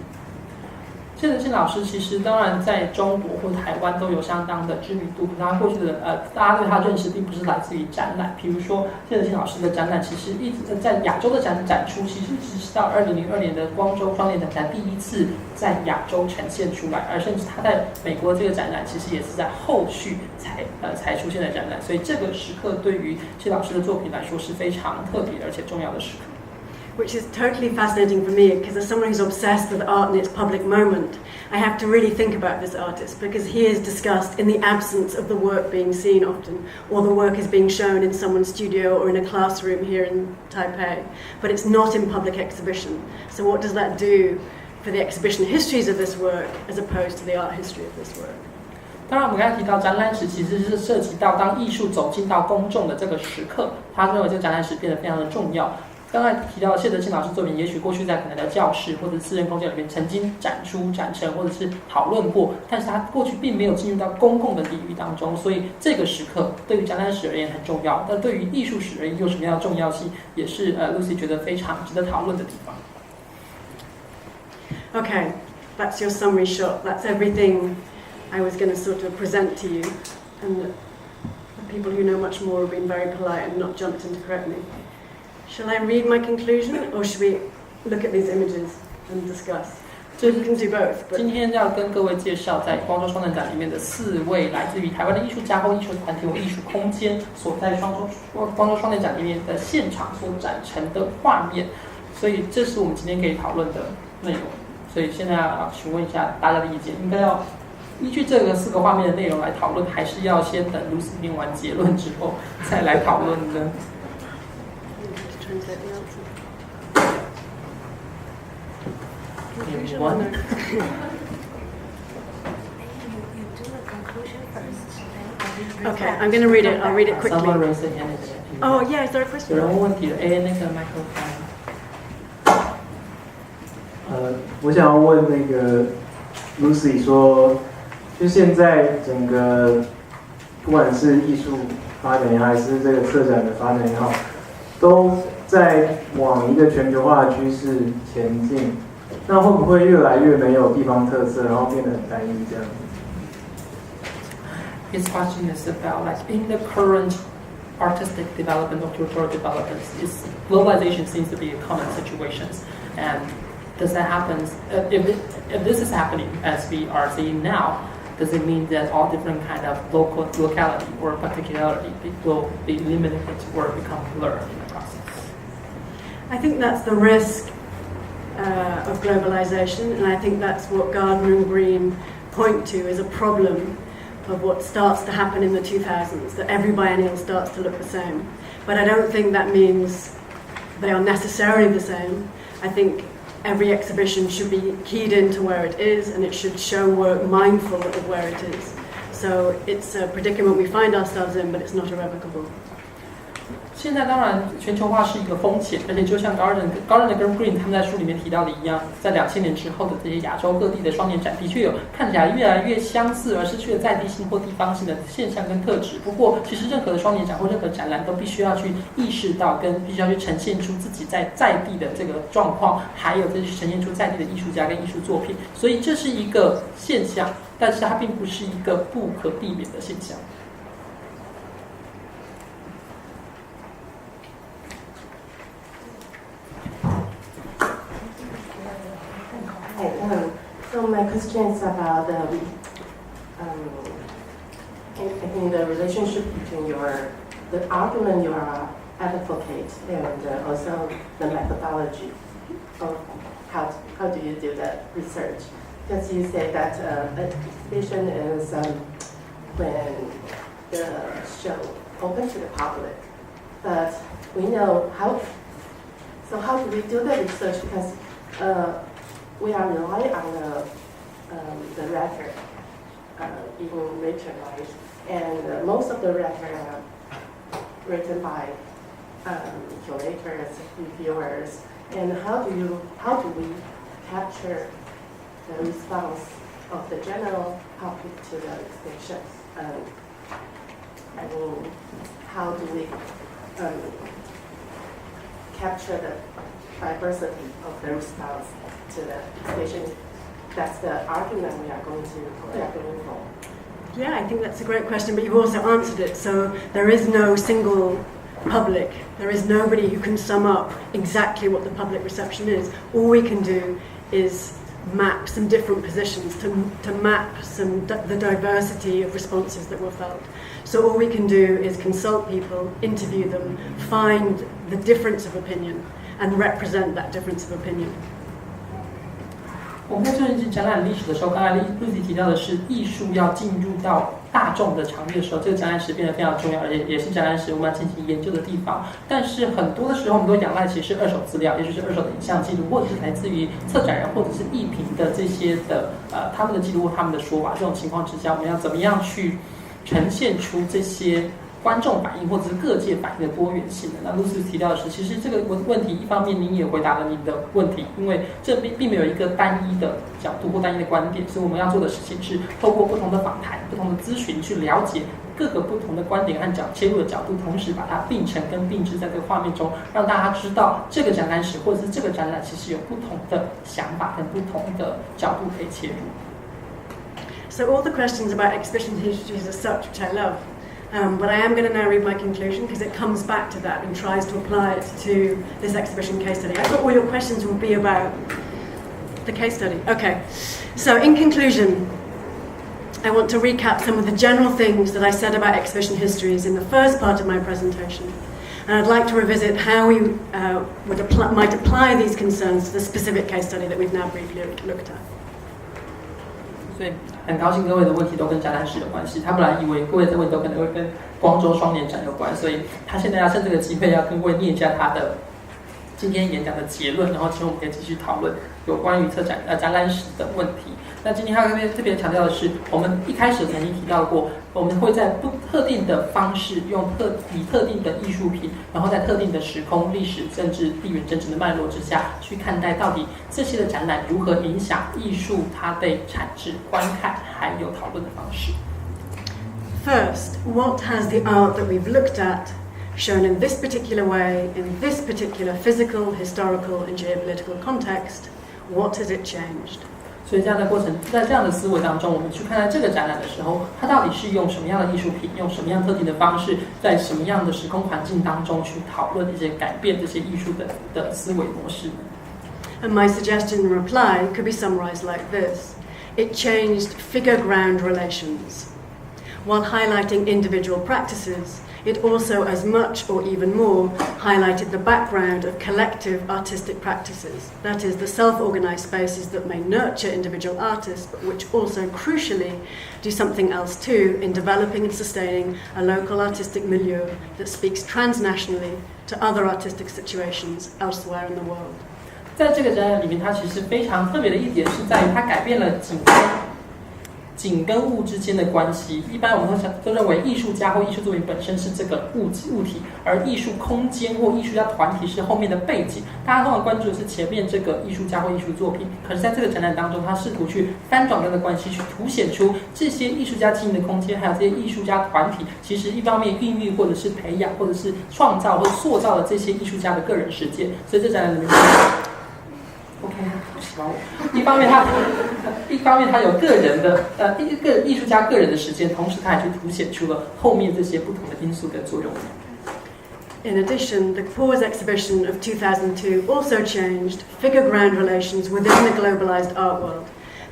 谢德庆老师其实当然在中国或台湾都有相当的知名度，可是他过去的大家对他认识并不是来自于展览。比如说谢德庆老师的展览，其实一直在亚洲的展出，其实一直是到2002年的光州双年展才第一次在亚洲呈现出来，而甚至他在美国这个展览，其实也是在后续才出现的展览。所以这个时刻对于谢老师的作品来说是非常特别而且重要的时刻。Which is totally fascinating for me, because as someone who's obsessed with art in its public moment, I have to really think about this artist, because he is discussed in the absence of the work being seen often, or the work is being shown in someone's studio or in a classroom here in Taipei, but it's not in public exhibition. So what does that do for the exhibition histories of this work as opposed to the art history of this work? 当然，我们刚才提到展览史其实是涉及到当艺术走进到公众的这个时刻，他认为这个展览史变得非常的重要。刚才提到谢德庆老师作品，也许过去在可能的教室或者私人空间里面曾经展出、展陈或者是讨论过，但是他过去并没有进入到公共的领域当中，所以这个时刻对于展览史而言很重要。但对于艺术史而言有什么样的重要性，也是Lucy 觉得非常值得讨论的地方。Okay, that's your summary shot. That's everything I was going to sort of present to you, and the people who know much more have been very polite and not jumped in to correct me. Shall I read my conclusion, or should we look at these images and discuss? You can do both. 今天要跟各位介绍在光州双年展里面的4位来自于台湾的艺术家或艺术团体或艺术空间所在光州双年展里面的现场所展陈的画面，所以这是我们今天可以讨论的内容。所以现在要询问一下大家的意见，应该要依据这个4个画面的内容来讨论，还是要先等 Lucy 念完结论之后再来讨论呢？Translate the answer. Conclusion or no? You do the conclusion first. Okay, I'm going to read it. I'll read it quickly. Someone raised their hand. Oh, yeah, is there a question? 有人问问题了，那个麦克风。我想要问那个 Lucy 说，就现在整个不管是艺术发展也好，还是这个策展的发展也好，都在往一个全球化的趋势前进，那会不会越来越没有地方特色，然后变得很单一这样子 His question is about like in the current artistic development or cultural development, globalization seems to be a common situation, and does that happen? If this is happening as we are seeing now, does it mean that all different kind of locality or particularity will be limited or become blurred in the process? I think that's the risk of globalization, and I think that's what Gardner and Green point to as a problem of what starts to happen in the 2000s, that every biennial starts to look the same. But I don't think that means they are necessarily the same. I think every exhibition should be keyed into where it is, and it should show work mindful of where it is. So it's a predicament we find ourselves in, but it's not irrevocable. 现在当然全球化是一个风险，而且就像Gardner跟 Green 他们在书里面提到的一样，在2000年之后的这些亚洲各地的双年展，的确有看起来越来越相似而失去了在地性或地方性的现象跟特质。不过，其实任何的双年展或任何展览都必须要去意识到，跟必须要去呈现出自己在地的这个状况，还有再去呈现出在地的艺术家跟艺术作品。所以这是一个现象，但是它并不是一个不可避免的现象。my question is about in the relationship between the argument you are advocate and also the methodology of how do you do that research? Because you say that exhibition is when the show open to the public, but we know how. So how do we do the research? Because we are relying on the record in written, right? And most of the record are written by curators, reviewers. And how do we capture the response of the general public to the exhibitions? I mean, how do we capture the diversity of the response to the exhibition? That's the argument we are going for. Yeah, I think that's a great question, but you've also answered it. So there is no single public. There is nobody who can sum up exactly what the public reception is. All we can do is map some different positions to map the diversity of responses that were felt. So all we can do is consult people, interview them, find the difference of opinion, and represent that difference of opinion. 我们在做这展览历史的时候，刚才Lucy提到的是艺术要进入到大众的场域的时候，这个展览史变得非常重要，而且也是展览史我们要进行研究的地方。但是很多的时候，我们都仰赖其实是二手资料，也就是二手的影像记录，或者是来自于策展人或者是艺评的这些的他们的记录或他们的说法。这种情况之下，我们要怎么样去呈现出这些观众反应或者是各界反应的多元性的？那露丝提到的是，其实这个问题一方面您也回答了您的问题，因为这并没有一个单一的角度或单一的观点，所以我们要做的事情是透过不同的访谈、不同的咨询去了解各个不同的观点和切入的角度，同时把它并成跟并置在这个画面中，让大家知道这个展览史或者是这个展览其实有不同的想法跟不同的角度可以切入。So all the questions about exhibition histories as such, which I love. But I am going to now read my conclusion because it comes back to that and tries to apply it to this exhibition case study. I thought all your questions would be about the case study. Okay, so in conclusion, I want to recap some of the general things that I said about exhibition histories in the first part of my presentation. And I'd like to revisit how we might apply these concerns to the specific case study that we've now briefly looked at. 所以很高兴各位的问题都跟展览史有关系。他本来以为各位的问题都可能会跟光州双年展有关，所以他现在要趁这个机会要跟各位念一下他的今天演讲的结论，然后之后我们可以继续讨论有关于展览史的问题。那今天他特别强调的是，我们一开始曾经提到过，我们会在特定的方式以特定的艺术品，然后在特定的时空、历史、政治、地缘政治的脉络之下，去看待到底这些的展览如何影响艺术它被产制、观看还有讨论的方式。First, what has the art that we've looked at shown in this particular way, in this particular physical, historical, and geopolitical context? What has it changed? 所以这样的过程，在这样的思维当中，我们去看待这个展览的时候，它到底是用什么样的艺术品，用什么样特定的方式，在什么样的时空环境当中去讨论这些改变这些艺术的思维模式呢？ And my suggestion in reply could be summarized like this. It changed figure-ground relations. While highlighting individual practices, it also as much or even more highlighted the background of collective artistic practices, that is, the self-organized spaces that may nurture individual artists, but which also crucially do something else too in developing and sustaining a local artistic milieu that speaks transnationally to other artistic situations elsewhere in the world. 在这个展览里面，它其实非常特别的一点是在于它改变了景跟物之间的关系。一般我们都认为艺术家或艺术作品本身是这个物体，而艺术空间或艺术家团体是后面的背景。大家通常关注的是前面这个艺术家或艺术作品，可是在这个展览当中，他试图去翻转这样的关系，去凸显出这些艺术家经营的空间，还有这些艺术家团体，其实一方面孕育或者是培养，或者是创造或者塑造了这些艺术家的个人世界。所以这展览里面。OK， 喜欢我。一方面他有个人的一个艺术家个人的实践，同时他也去凸显出了后面这些不同的因素跟作用。In addition, the Pause exhibition of 2002 also changed figure-ground relations within the globalized art world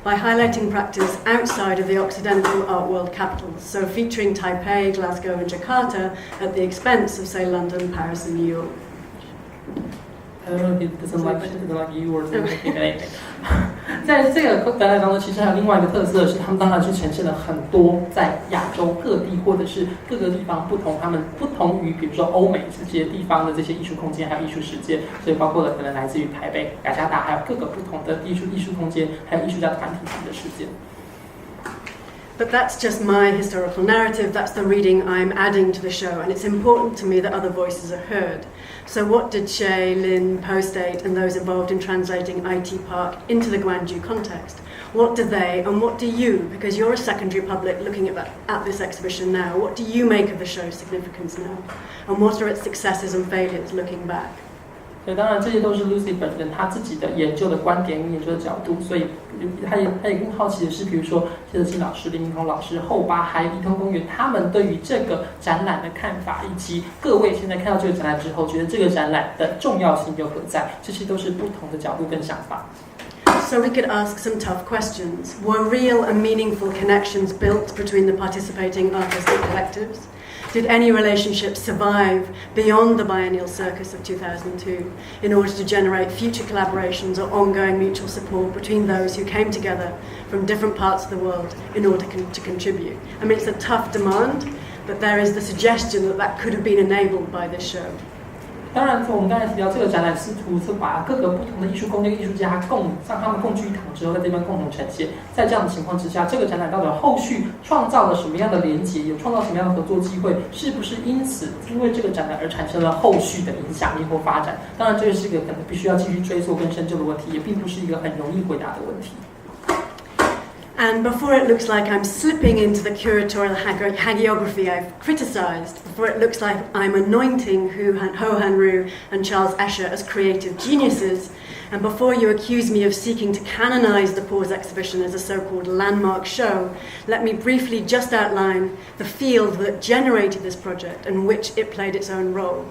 by highlighting practice outside of the Occidental art world capitals, so featuring Taipei, Glasgow and Jakarta at the expense of, say, London, Paris and New York. I don't know if it doesn't like you or anything. 在这个展览当中，其实还有另外一个特色是，他们当然是呈现了很多在亚洲各地或者是各个地方他们不同于比如说欧美这些地方的这些艺术空间还有艺术世界，所以包括了可能来自于台北、雅加达，还有各个不同的艺术空间，还有艺术家团体级的世界。But that's just my historical narrative, that's the reading I'm adding to the show, and it's important to me that other voices are heard. So what did Shay, Lin, Post8 and those involved in translating IT Park into the Gwangju context? What do they and what do you, because you're a secondary public looking at this exhibition now, what do you make of the show's significance now? And what are its successes and failures looking back? 所以当然这些都是 Lucy 本人她自己的研究的观点跟研究的角度，所以她也更好奇的是，比如说谢德庆老师、林明彤老师、后巴还有一通公园，他们对于这个展览的看法，以及各位现在看到这个展览之后，觉得这个展览的重要性又何在？这些都是不同的角度跟想法。So we could ask some tough questions. Were real and meaningful connections built between the participating artistic collectives? Did any relationships survive beyond the biennial circus of 2002 in order to generate future collaborations or ongoing mutual support between those who came together from different parts of the world in order to contribute? I mean, it's a tough demand, but there is the suggestion that could have been enabled by this show. 当然，我们刚才提到这个展览试图是把各个不同的艺术空间、艺术家让他们共聚一堂之后，在这边共同呈现。在这样的情况之下，这个展览到底后续创造了什么样的连结，有创造什么样的合作机会？是不是因为这个展览而产生了后续的影响力或发展？当然，这是一个可能必须要继续追溯跟深究的问题，也并不是一个很容易回答的问题。And before it looks like I'm slipping into the curatorial hagiography I've criticised, before it looks like I'm anointing Ho Han Ryu and Charles Escher as creative geniuses, and before you accuse me of seeking to canonise the Pause exhibition as a so-called landmark show, let me briefly just outline the field that generated this project and which it played its own role.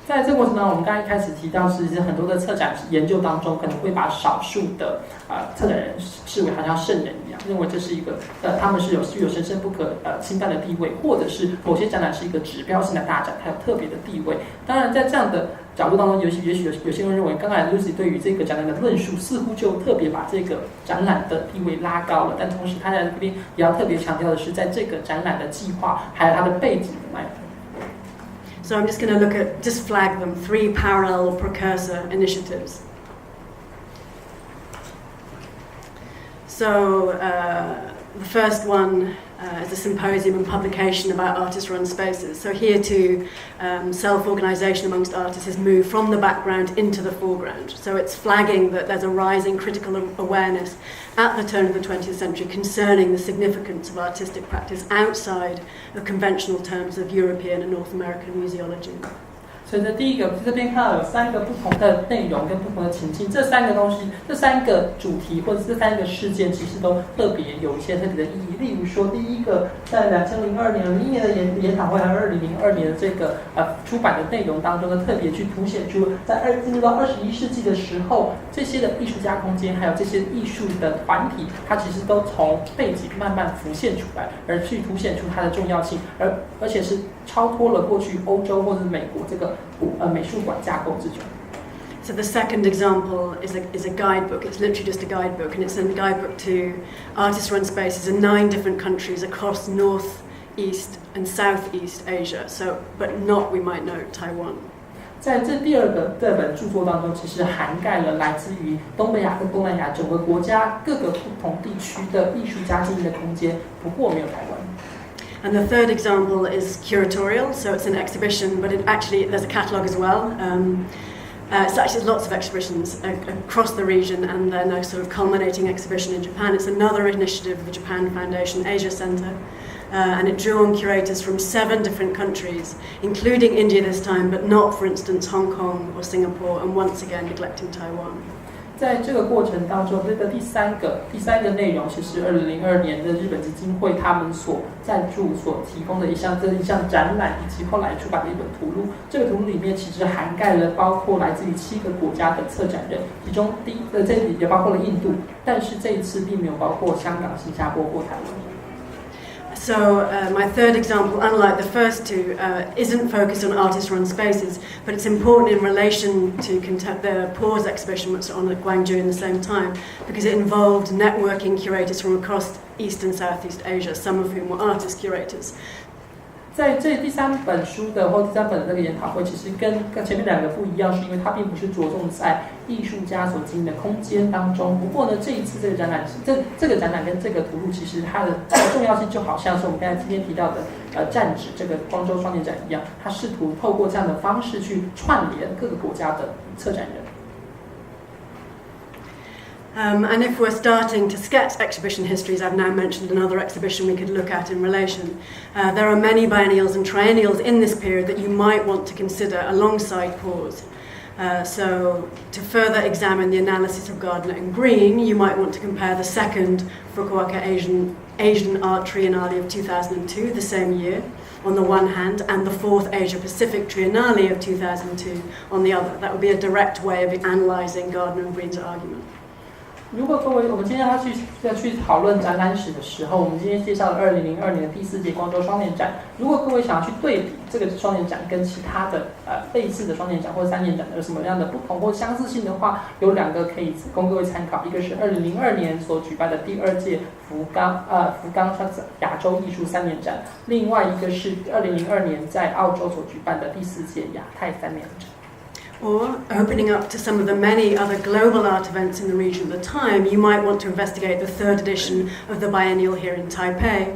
在这个过程中，我们刚才一开始提到，其实很多的策展研究当中，可能会把少数的策展人视为好像圣人一样，认为这是一个他们是具有神圣不可侵犯的地位，或者是某些展览是一个指标性的大展，它有特别的地位。当然，在这样的角度当中，也许有些人认为，刚才 Lucy 对于这个展览的论述，似乎就特别把这个展览的地位拉高了，但同时他在这边也要特别强调的是，在这个展览的计划还有它的背景的脉络。So I'm just going to just flag them, 3 parallel or precursor initiatives. So the first one is a symposium and publication about artist-run spaces. So here too, self-organisation amongst artists has moved from the background into the foreground. So it's flagging that there's a rising critical awareness at the turn of the 20th century concerning the significance of artistic practice outside of conventional terms of European and North American museology. 所以第一个，这边看到有3个不同的内容跟不同的情境，这3个东西，这3个主题或者这3个事件，其实都特别有一些特别的意义。例如说，第一个在2002年的研讨会，还有2002年的这个出版的内容当中呢，特别去凸显出在进入到21世纪的时候，这些的艺术家空间，还有这些艺术的团体，它其实都从背景慢慢浮现出来，而去凸显出它的重要性，而且是超脱了过去欧洲或者美国这个美术馆架构之中。So the second example is a guidebook. It's literally just a guidebook, and it's a guidebook to artist-run spaces in 9 different countries across North, East, and Southeast Asia. So, but not, we might note, Taiwan. 在这第二个这本著作当中，其实涵盖了来自于东北亚跟东南亚整个国家各个不同地区的艺术家经营的空间，不过没有台湾。And the third example is curatorial, so it's an exhibition, but there's a catalogue as well. It's actually lots of exhibitions across the region, and then a sort of culminating exhibition in Japan. It's another initiative of the Japan Foundation Asia Centre, and it drew on curators from 7 different countries, including India this time, but not, for instance, Hong Kong or Singapore, and once again neglecting Taiwan. 在这个过程当中，这个第三个内容，其实2002年的日本基金会他们所赞助、所提供的一项展览，以及后来出版的一本图录。这个图录里面其实涵盖了包括来自于7个国家的策展人，其中这里也包括了印度，但是这一次并没有包括香港、新加坡或台湾。So my third example, unlike the first two, isn't focused on artist-run spaces, but it's important in relation to the Pause exhibition which was on at Gwangju in the same time, because it involved networking curators from across East and Southeast Asia, some of whom were artist curators. 在这第三本书的或第三本的那个研讨会，其实跟前面2个不一样，是因为它并不是着重在艺术家所经营的空间当中。不过呢，这一次这个展览，这个展览跟这个图录，其实它的重要性就好像是我们刚才今天提到的暂止这个光州双年展一样，它试图透过这样的方式去串联各个国家的策展人。And if we're starting to sketch exhibition histories, I've now mentioned another exhibition we could look at in relation. There are many biennials and triennials in this period that you might want to consider alongside Pause. So to further examine the analysis of Gardner and Green, you might want to compare the second Fukuoka Asian Art Triennale of 2002, the same year, on the one hand, and the fourth Asia Pacific Triennale of 2002 on the other. That would be a direct way of analysing Gardner and Green's argument. 如果各位，我们今天要去讨论展览史的时候，我们今天介绍了2002年的第4届光州双年展。如果各位想要去对比这个双年展跟其他的类似的双年展或者3年展有什么样的不同或相似性的话，有2个可以供各位参考。一个是2002年所举办的第2届福冈亚洲艺术3年展，另外一个是2002年在澳洲所举办的第4届亚太3年展。Or, opening up to some of the many other global art events in the region at the time, you might want to investigate the 3rd edition of the biennial here in Taipei,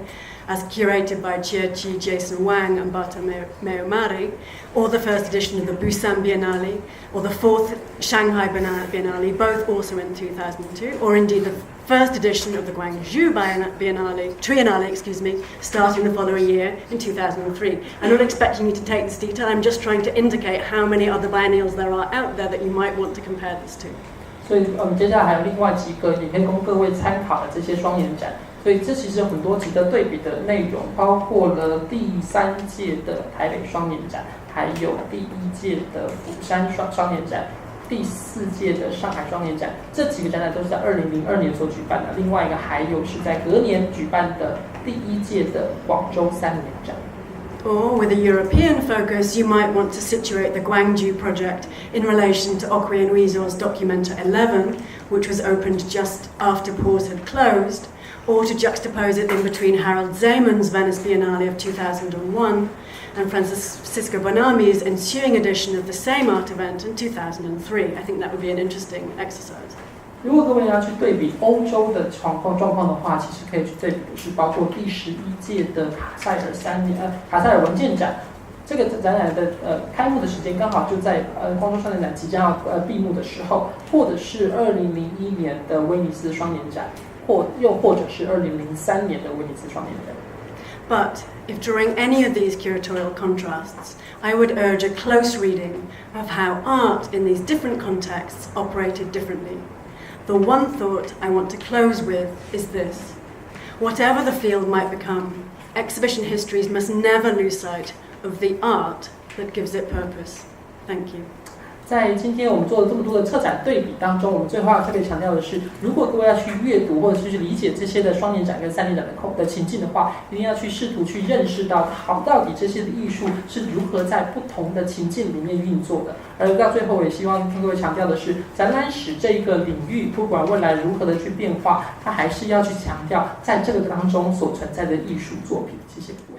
as curated by Jie Qi, Jason Wang and Bata Meyomari, or the 1st edition of the Busan Biennale, or the 4th Shanghai Biennale, both also in 2002, or indeed the 1st edition of the Guangzhou Triennale, starting the following year in 2003. I'm not expecting you to take this detail, I'm just trying to indicate how many other biennials there are out there that you might want to compare this to. 所以我们接下来还有另外几个也可以供各位参考的这些双年展。所以这其实有很多值得对比的内容，包括了第3届的台北双年展，还有第1届的釜山双年展，第4届的上海双年展。这几个展览都是在2002年所举办的，另外一个还有是在隔年举办的第1届的广州3年展。Or, with a European focus, you might want to situate the Gwangju project in relation to Okui and Weizor's Documenta 11, which was opened just after Pause had closed, or to juxtapose it in between Harold Zeman's Venice Biennale of 2001 and Francisco Bonami's ensuing edition of the same art event in 2003. I think that would be an interesting exercise. 如果各位要去对比欧洲的状况的话，其实可以去对比的是包括第11届的卡塞尔文件展。这个展览的开幕的时间刚好就在光州双年展即将要闭幕的时候，或者是2001年的威尼斯双年展，又或者是2003年的威尼斯双年展。But if drawing any of these curatorial contrasts, I would urge a close reading of how art in these different contexts operated differently. The one thought I want to close with is this. Whatever the field might become, exhibition histories must never lose sight of the art that gives it purpose. Thank you. 在今天我们做了这么多的策展对比当中，我们最后要特别强调的是，如果各位要去阅读或者是去理解这些的双年展跟3年展的情境的话，一定要去试图去认识到到底这些的艺术是如何在不同的情境里面运作的。而到最后，我也希望跟各位强调的是，展览史这一个领域，不管未来如何的去变化，它还是要去强调在这个当中所存在的艺术作品。谢谢各位。